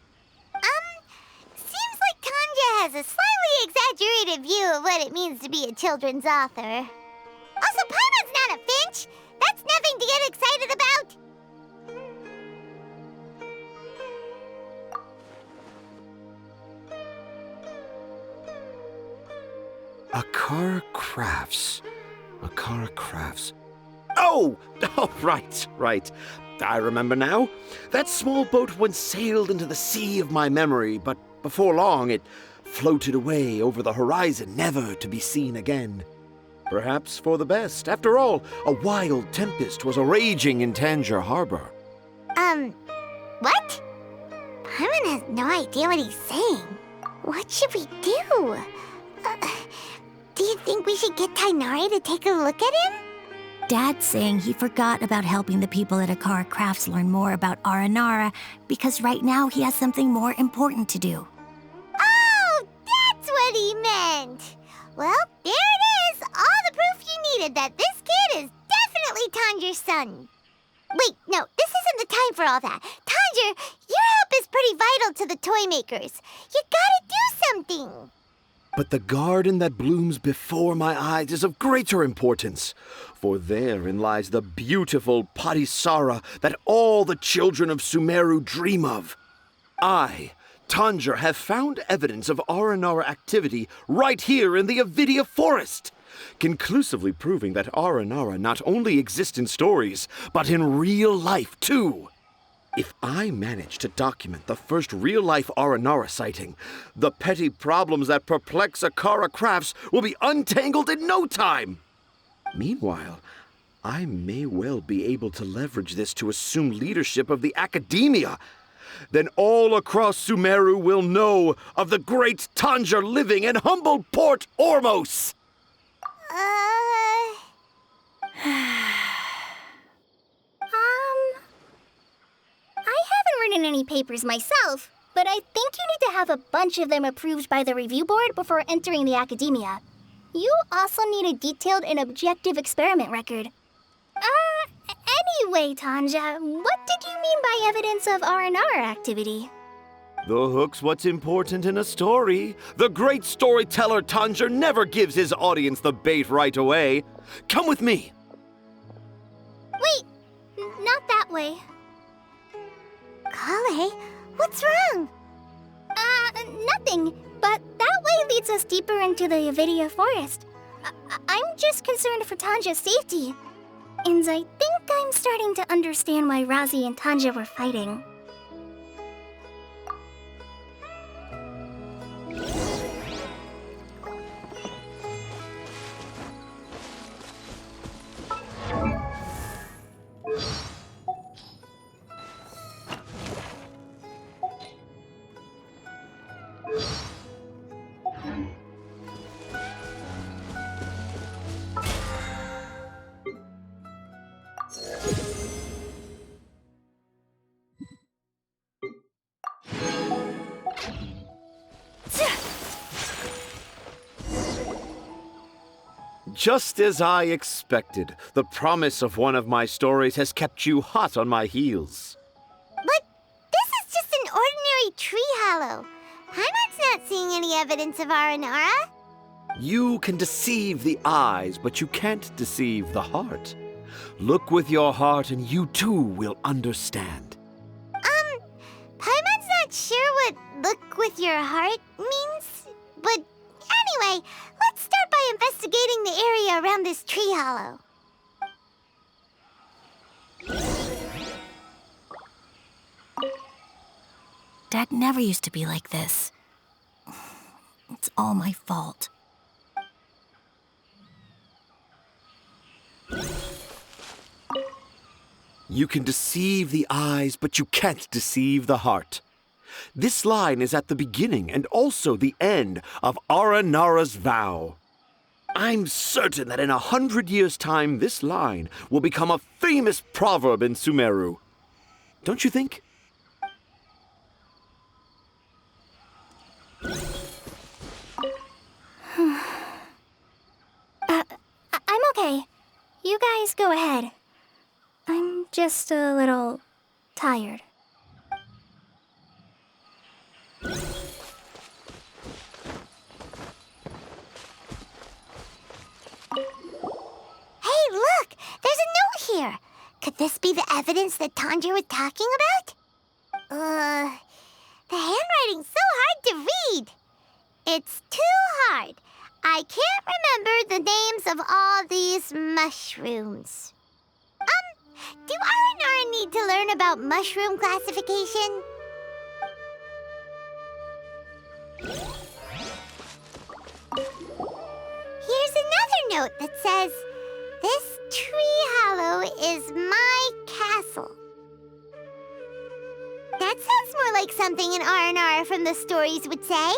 Seems like Tanja has a slightly exaggerated view of what it means to be a children's author. Also, Paimon's not a finch. That's nothing to get excited about. Akara Crafts. Akara Crafts. Oh, right. I remember now. That small boat once sailed into the sea of my memory, but before long it floated away over the horizon, never to be seen again. Perhaps for the best. After all, a wild tempest was raging in Tanger Harbor. What? Paimon has no idea what he's saying. What should we do? Do you think we should get Tainari to take a look at him? Dad's saying he forgot about helping the people at Akara Crafts learn more about Aranara because right now he has something more important to do. Oh, that's what he meant! Well, there it is! All the proof you needed that this kid is definitely Tanger's son. Wait, no, this isn't the time for all that. Tanger, your help is pretty vital to the toy makers. You gotta do something! But the garden that blooms before my eyes is of greater importance, for therein lies the beautiful Patisara that all the children of Sumeru dream of. I, Tanger, have found evidence of Aranara activity right here in the Avidia Forest, conclusively proving that Aranara not only exist in stories, but in real life too. If I manage to document the first real-life Aranara sighting, the petty problems that perplex Akara Crafts will be untangled in no time. Meanwhile, I may well be able to leverage this to assume leadership of the academia. Then all across Sumeru will know of the great Tanger living in humble Port Ormos. I haven't written any papers myself, but I think you need to have a bunch of them approved by the review board before entering the academia. You also need a detailed and objective experiment record. Anyway, Tanja, what did you mean by evidence of Aranara activity? The hook's what's important in a story. The great storyteller Tanger never gives his audience the bait right away. Come with me. Wait, not that way. Kale, what's wrong? Nothing. But that way leads us deeper into the Avidia Forest. I'm just concerned for Tanja's safety. And I think I'm starting to understand why Razi and Tanja were fighting. Just as I expected, the promise of one of my stories has kept you hot on my heels. But this is just an ordinary tree hollow. Paimon's not seeing any evidence of Aranara. You can deceive the eyes, but you can't deceive the heart. Look with your heart and you too will understand. Paimon's not sure what look with your heart means, but anyway, let's start by investigating the area around this tree hollow. Dad never used to be like this. It's all my fault. You can deceive the eyes, but you can't deceive the heart. This line is at the beginning and also the end of Aranara's vow. I'm certain that in 100 years' time, this line will become a famous proverb in Sumeru. Don't you think? You guys go ahead. I'm just a little tired. Hey, look! There's a note here! Could this be the evidence that Tanja was talking about? The handwriting's so hard to read. It's too hard. I can't remember the names of all these mushrooms. Do R&R need to learn about mushroom classification? Here's another note that says, "This tree hollow is my castle." That sounds more like something an R&R from the stories would say.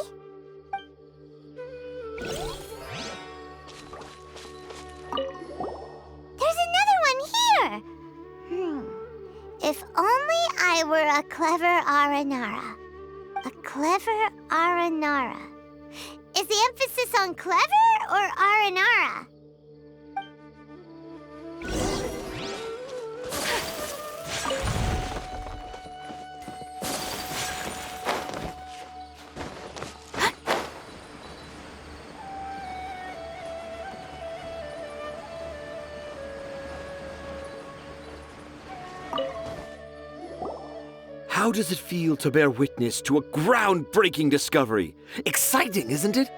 There's another one here. If only I were a clever Aranara. A clever Aranara. Is the emphasis on clever or Aranara? How does it feel to bear witness to a groundbreaking discovery? Exciting, isn't it?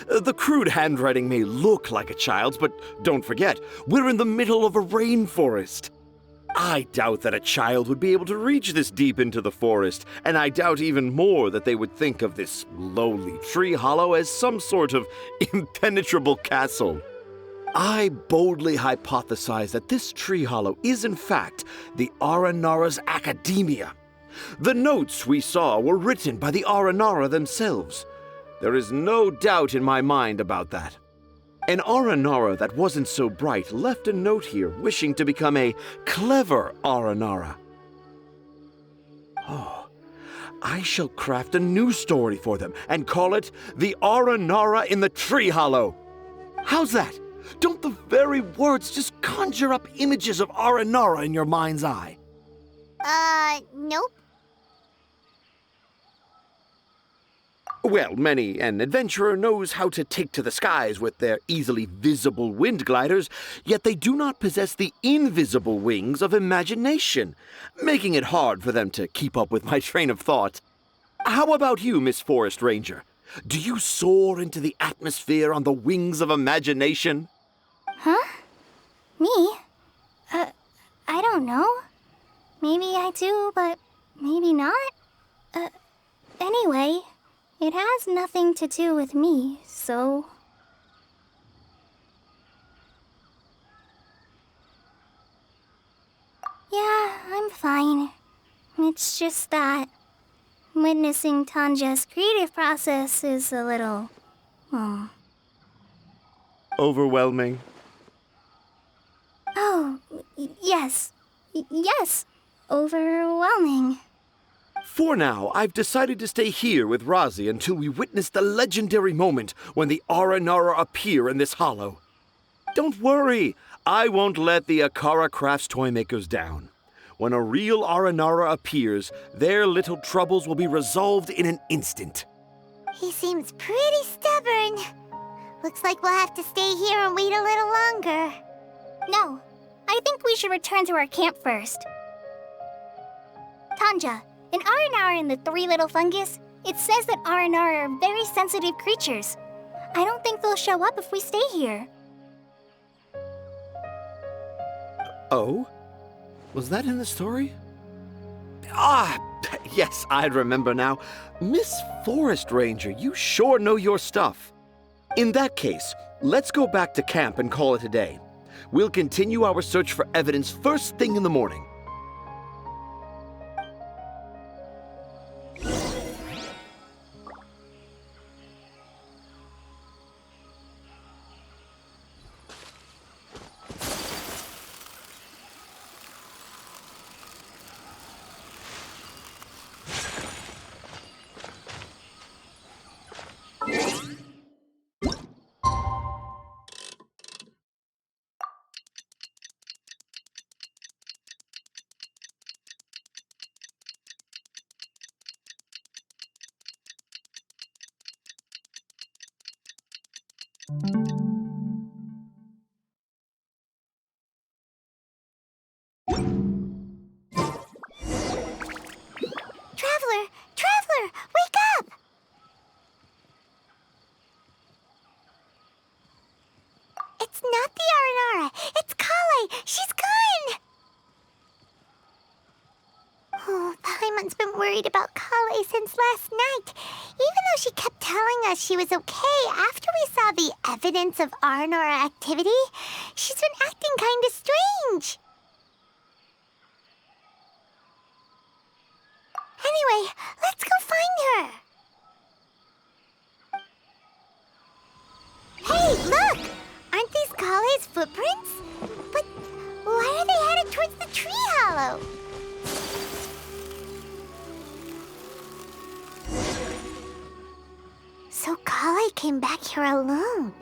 The crude handwriting may look like a child's, but don't forget, we're in the middle of a rainforest. I doubt that a child would be able to reach this deep into the forest, and I doubt even more that they would think of this lowly tree hollow as some sort of impenetrable castle. I boldly hypothesize that this tree hollow is in fact the Aranara's academia. The notes we saw were written by the Aranara themselves. There is no doubt in my mind about that. An Aranara that wasn't so bright left a note here wishing to become a clever Aranara. Oh, I shall craft a new story for them and call it The Aranara in the Tree Hollow. How's that? Don't the very words just conjure up images of Aranara in your mind's eye? Nope. Well, many an adventurer knows how to take to the skies with their easily visible wind gliders, yet they do not possess the invisible wings of imagination, making it hard for them to keep up with my train of thought. How about you, Miss Forest Ranger? Do you soar into the atmosphere on the wings of imagination? Huh? Me? I don't know. Maybe I do, but maybe not. Anyway, it has nothing to do with me, so... Yeah, I'm fine. It's just that witnessing Tanja's creative process is a little... Overwhelming. Oh, yes. Yes. Overwhelming. For now, I've decided to stay here with Razi until we witness the legendary moment when the Aranara appear in this hollow. Don't worry, I won't let the Akara Crafts toymakers down. When a real Aranara appears, their little troubles will be resolved in an instant. He seems pretty stubborn. Looks like we'll have to stay here and wait a little longer. No, I think we should return to our camp first. Tanja, in Aranara and the Three Little Fungus, it says that Aranara are very sensitive creatures. I don't think they'll show up if we stay here. Oh? Was that in the story? Ah, yes, I remember now. Miss Forest Ranger, you sure know your stuff. In that case, let's go back to camp and call it a day. We'll continue our search for evidence first thing in the morning. someone's been worried about Kale since last night. Even though she kept telling us she was okay after we saw the evidence of Aranora activity, she's been acting kinda strange. Anyway, let's go find her. Hey, look! Aren't these Kale's footprints? But why are they headed towards the tree hollow? So Kale came back here alone.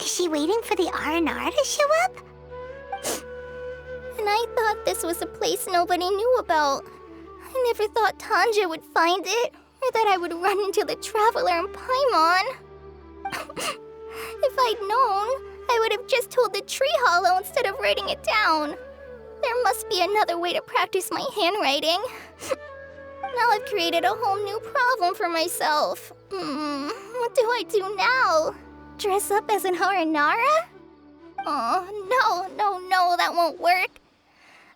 Is she waiting for the Aranara to show up? And I thought this was a place nobody knew about. I never thought Tanja would find it, or that I would run into the Traveler in Paimon. If I'd known, I would have just told the tree hollow instead of writing it down. There must be another way to practice my handwriting. Now I've created a whole new problem for myself. What do I do now? Dress up as an Aranara? Oh, no, that won't work.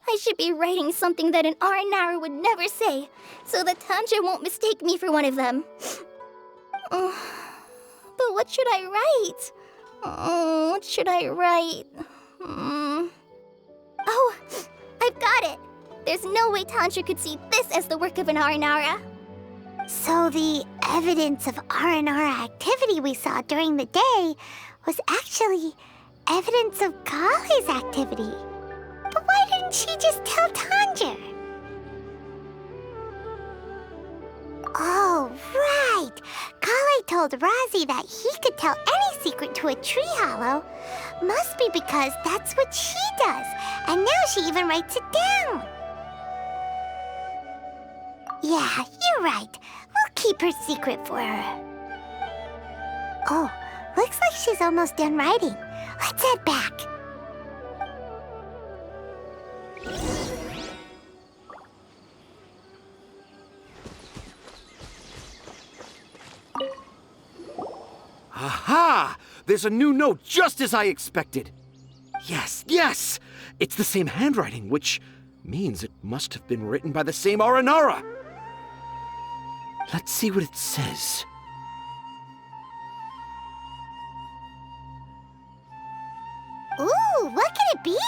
I should be writing something that an Aranara would never say, so that Tanja won't mistake me for one of them. But what should I write? What should I write? Oh, I've got it! There's no way Tanja could see this as the work of an Aranara. So the evidence of Aranara activity we saw during the day was actually evidence of Kale's activity. But why didn't she just tell Tanja? Oh, right! Kale told Razi that he could tell any secret to a tree hollow. Must be because that's what she does, and now she even writes it down. Yeah, you're right. We'll keep her secret for her. Oh, looks like she's almost done writing. Let's head back. Aha! There's a new note just as I expected. Yes! It's the same handwriting, which means it must have been written by the same Aranara. Let's see what it says. Ooh, what could it be?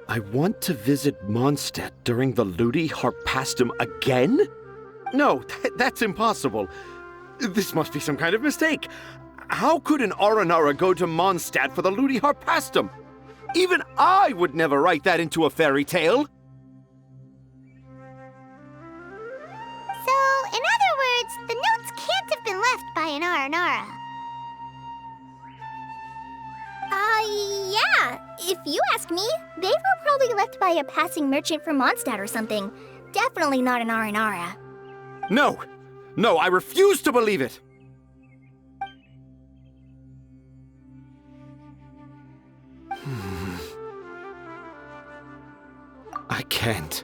I want to visit Mondstadt during the Ludi Harpastum again? No, that's impossible. This must be some kind of mistake. How could an Aranara go to Mondstadt for the Ludi Harpastum? Even I would never write that into a fairy tale. So, in other words, the notes can't have been left by an Aranara. Yeah. If you ask me, they were probably left by a passing merchant from Mondstadt or something. Definitely not an Aranara. No, I refuse to believe it. I can't.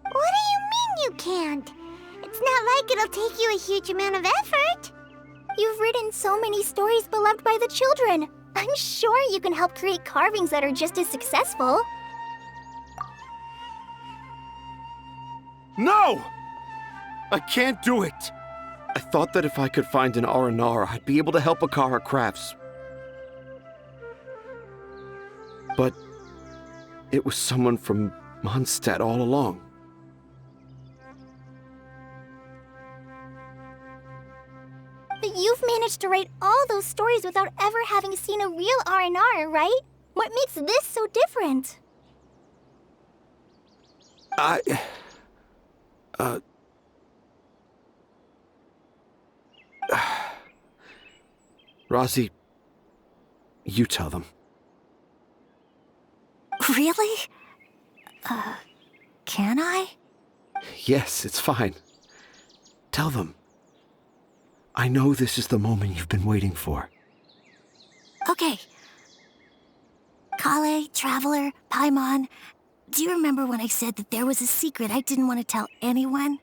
What do you mean you can't? It's not like it'll take you a huge amount of effort. You've written so many stories beloved by the children. I'm sure you can help create carvings that are just as successful. No! I can't do it. I thought that if I could find an Aranara, I'd be able to help Akara Crafts. But it was someone from Mondstadt all along. But you've managed to write all those stories without ever having seen a real Aranara, right? What makes this so different? Razi, you tell them. Really? Can I? Yes, it's fine. Tell them. I know this is the moment you've been waiting for. Okay. Kale, Traveler, Paimon, do you remember when I said that there was a secret I didn't want to tell anyone?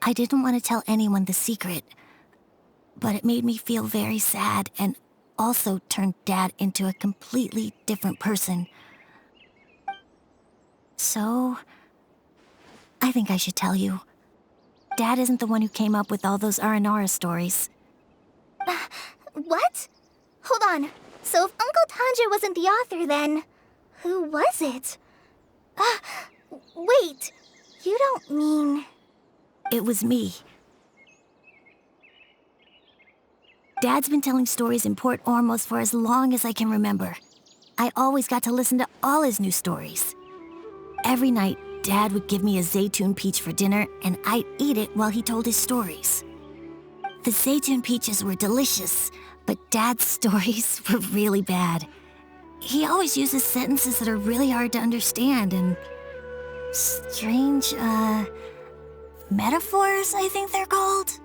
I didn't want to tell anyone the secret, But it made me feel very sad and also turned Dad into a completely different person. So, I think I should tell you. Dad isn't the one who came up with all those Aranara stories. What? Hold on. So if Uncle Tanja wasn't the author, then who was it? Wait. You don't mean... It was me. Dad's been telling stories in Port Ormos for as long as I can remember. I always got to listen to all his new stories. Every night, Dad would give me a Zaytun peach for dinner, and I'd eat it while he told his stories. The Zaytun peaches were delicious, but Dad's stories were really bad. He always uses sentences that are really hard to understand and strange, metaphors, I think they're called.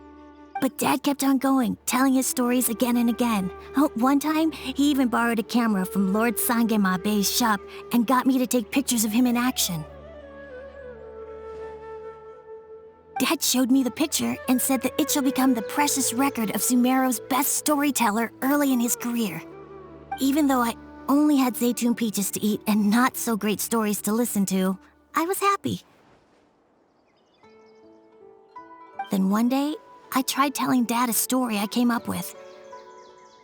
But Dad kept on going, telling his stories again and again. One time, he even borrowed a camera from Lord Sangemabe's shop and got me to take pictures of him in action. Dad showed me the picture and said that it shall become the precious record of Sumeru's best storyteller early in his career. Even though I only had Zaytun peaches to eat and not so great stories to listen to, I was happy. Then one day, I tried telling Dad a story I came up with.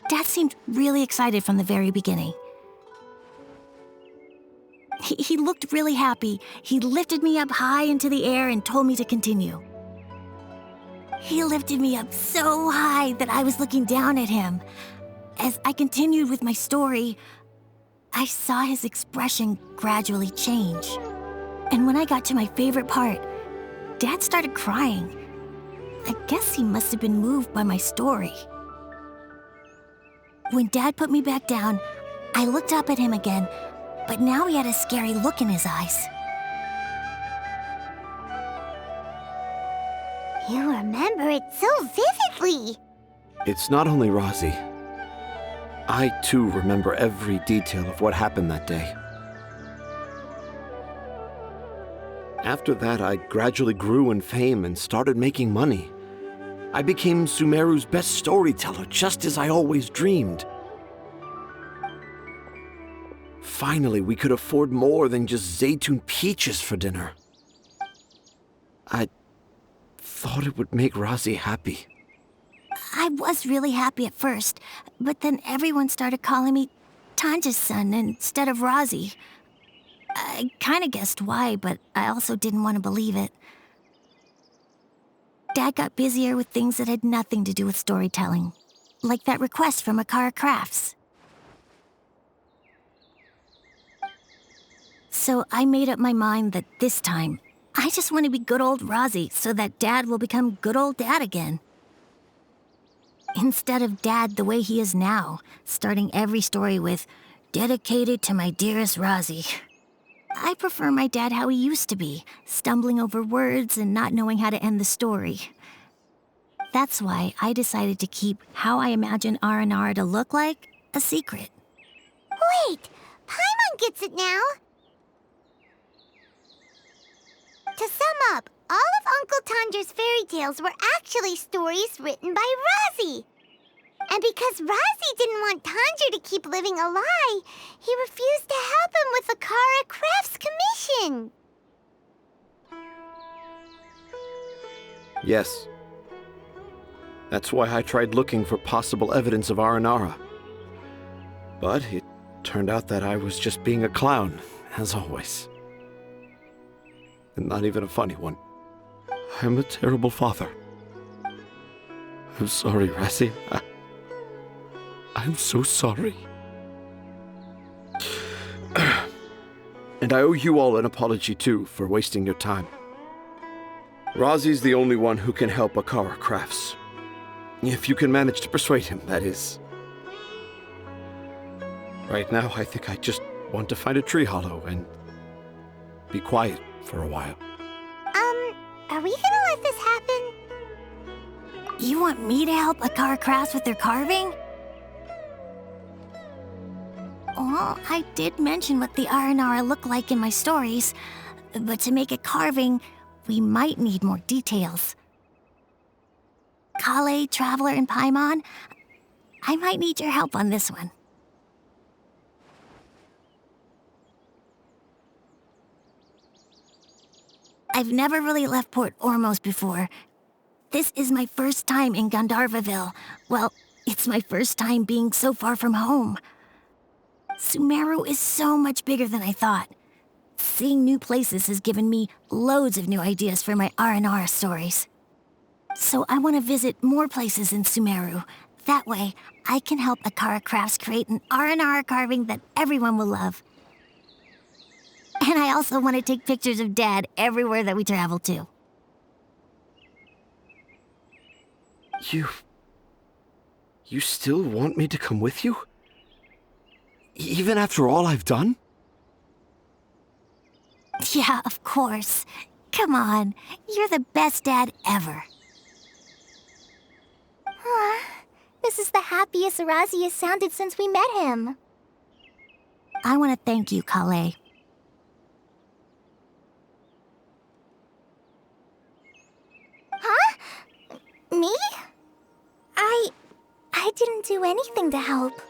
Dad seemed really excited from the very beginning. He looked really happy. He lifted me up high into the air and told me to continue. He lifted me up so high that I was looking down at him. As I continued with my story, I saw his expression gradually change. And when I got to my favorite part, Dad started crying. I guess he must have been moved by my story. When Dad put me back down, I looked up at him again, but now he had a scary look in his eyes. You remember it so vividly. It's not only Rosie. I too remember every detail of what happened that day. After that, I gradually grew in fame and started making money. I became Sumeru's best storyteller, just as I always dreamed. Finally, we could afford more than just Zaytun peaches for dinner. I thought it would make Rosie happy. I was really happy at first, but then everyone started calling me Tanja's son instead of Rosie. I kinda guessed why, but I also didn't want to believe it. Dad got busier with things that had nothing to do with storytelling, like that request from Akara Crafts. So I made up my mind that this time, I just want to be good old Rosie so that Dad will become good old Dad again. Instead of Dad the way he is now, starting every story with, "Dedicated to my dearest Rosie." I prefer my dad how he used to be, stumbling over words and not knowing how to end the story. That's why I decided to keep how I imagine Aranara to look like a secret. Wait, Paimon gets it now. To sum up, all of Uncle Tanja's fairy tales were actually stories written by Rosie. And because Rosie didn't want Tanja to keep living a lie, he refused to help him with the Akara Crafts commission. Yes. That's why I tried looking for possible evidence of Aranara. But it turned out that I was just being a clown, as always. And not even a funny one. I'm a terrible father. I'm sorry, Rosie. I'm so sorry. And I owe you all an apology, too, for wasting your time. Rosie's the only one who can help Akara Crafts. If you can manage to persuade him, that is. Right now, I think I just want to find a tree hollow and be quiet for a while. Are we gonna let this happen? You want me to help Akara Crafts with their carving? Well, I did mention what the Aranara look like in my stories, but to make a carving, we might need more details. Kale, Traveler, and Paimon, I might need your help on this one. I've never really left Port Ormos before. This is my first time in Gandharvaville. Well, it's my first time being so far from home. Sumeru is so much bigger than I thought. Seeing new places has given me loads of new ideas for my R&R stories. So I want to visit more places in Sumeru. That way, I can help Akara Crafts create an R&R carving that everyone will love. And I also want to take pictures of Dad everywhere that we travel to. You still want me to come with you? Even after all I've done? Yeah, of course. Come on, you're the best dad ever. This is the happiest Arazi has sounded since we met him. I want to thank you, Kale. Huh? Me? I didn't do anything to help.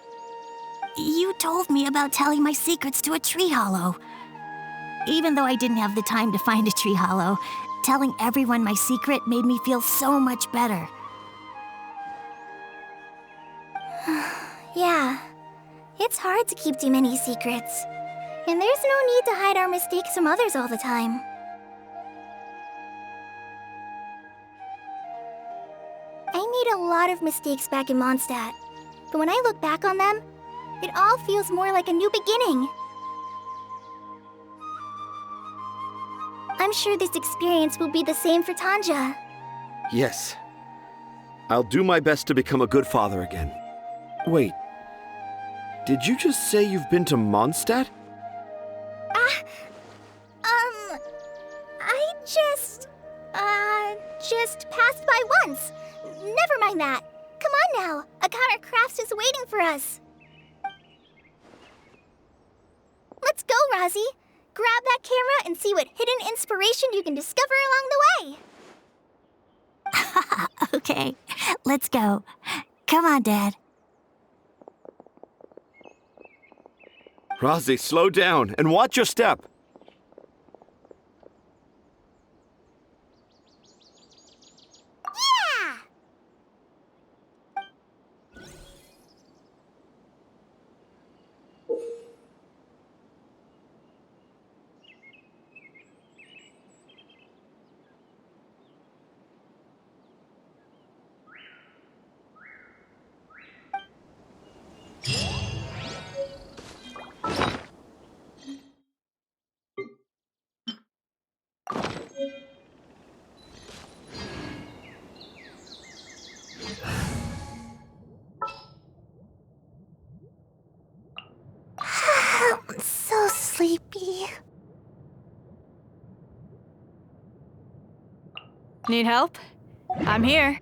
You told me about telling my secrets to a tree hollow. Even though I didn't have the time to find a tree hollow, telling everyone my secret made me feel so much better. Yeah, it's hard to keep too many secrets. And there's no need to hide our mistakes from others all the time. I made a lot of mistakes back in Mondstadt, but when I look back on them, it all feels more like a new beginning. I'm sure this experience will be the same for Tanja. Yes. I'll do my best to become a good father again. Wait. Did you just say you've been to Mondstadt? I just passed by once. Never mind that. Come on now. Akara Crafts is waiting for us. Let's go, Razi. Grab that camera and see what hidden inspiration you can discover along the way. Okay, let's go. Come on, Dad. Razi, slow down and watch your step. Yeah! I'm so sleepy. Need help? I'm here.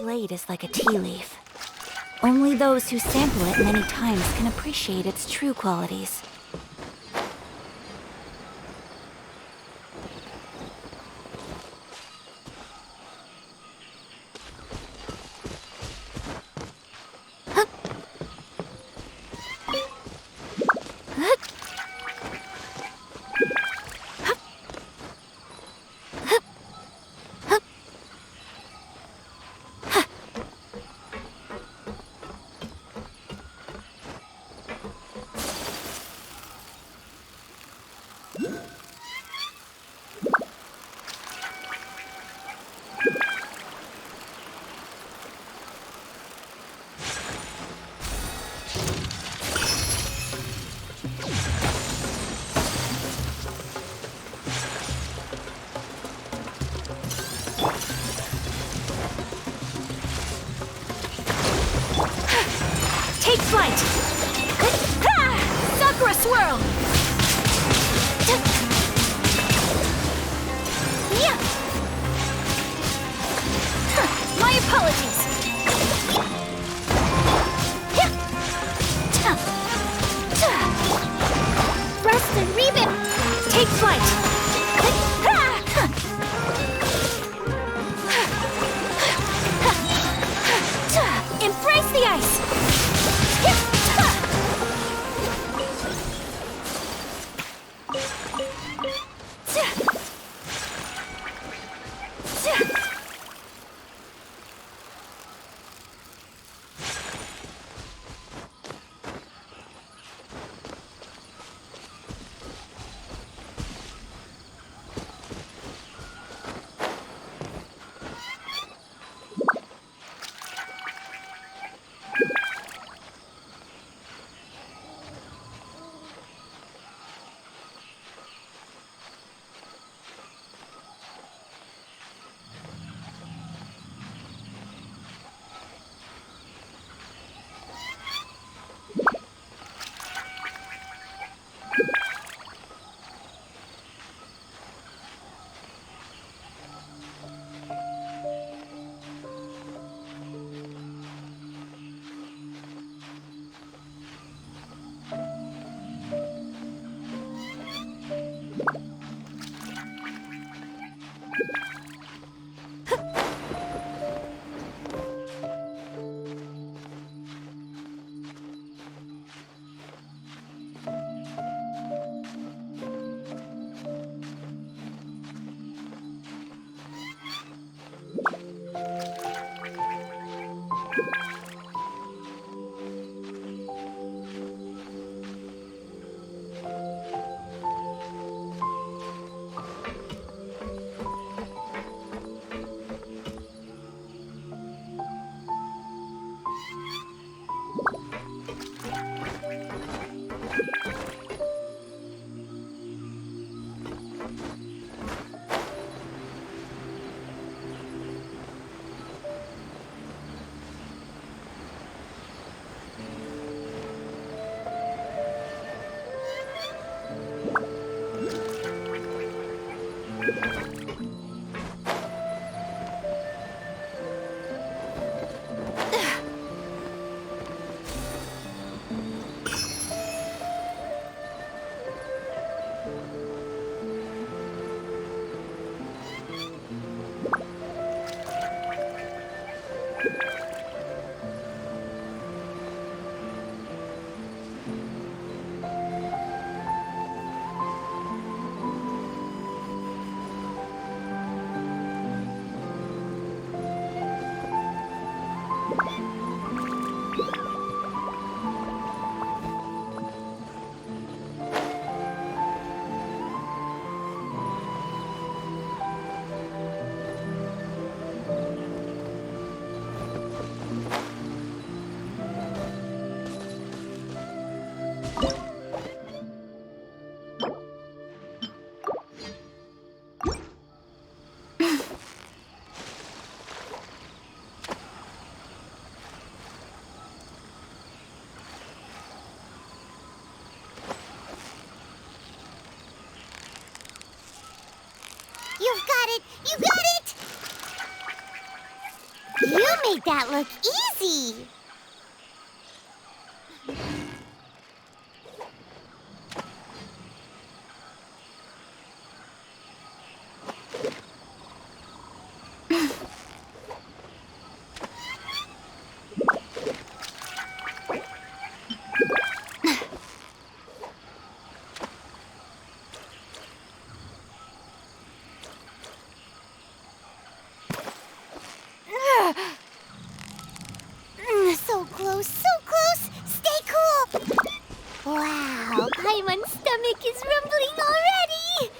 blade is like a tea leaf. Only those who sample it many times can appreciate its true qualities. Take flight! Sakura swirl! Yeah! My apologies! Rest and rebound! Take flight! Embrace the ice! You've got it! You got it! You made that look easy. So close, so close. Stay cool. Wow, Paimon's stomach is rumbling already.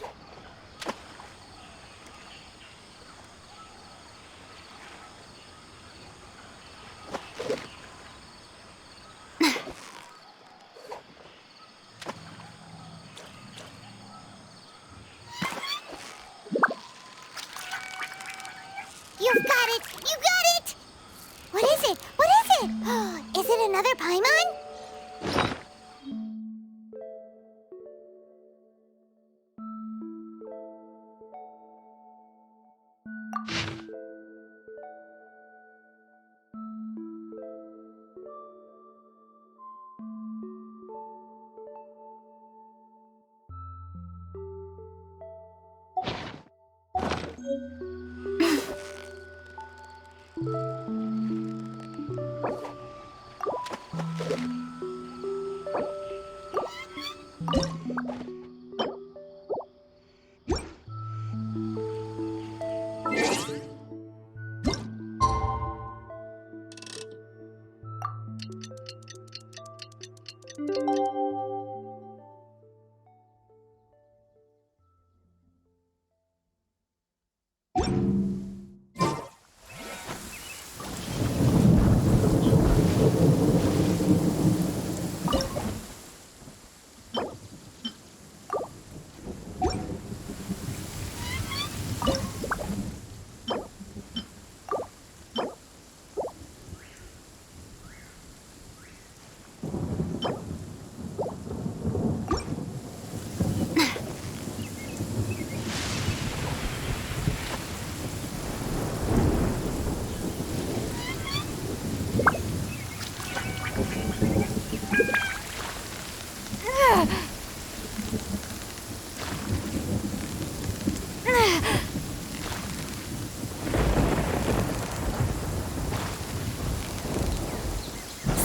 You've got it! You got it! What is it? What is it? Is it another Paimon?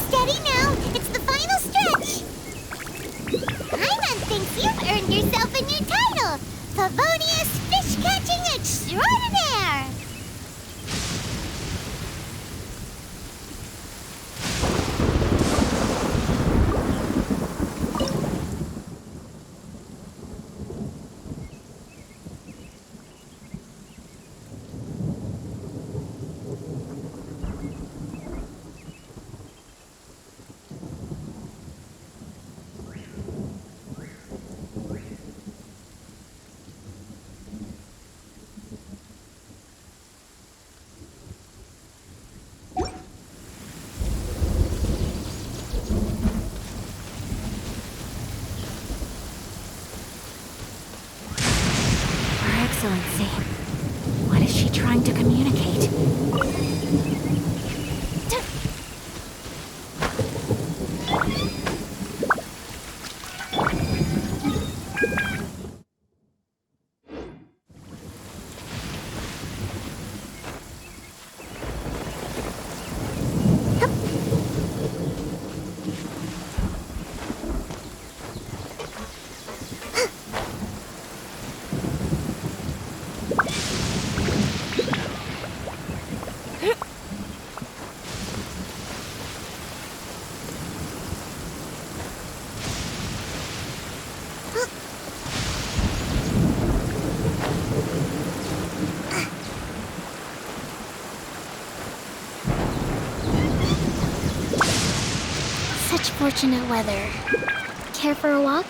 Steady now! It's the final stretch! Paimon thinks you've earned yourself a new title! Favonius Fish-Catching Extraordinaire! Your Excellency, what is she trying to communicate? Such fortunate weather. Care for a walk?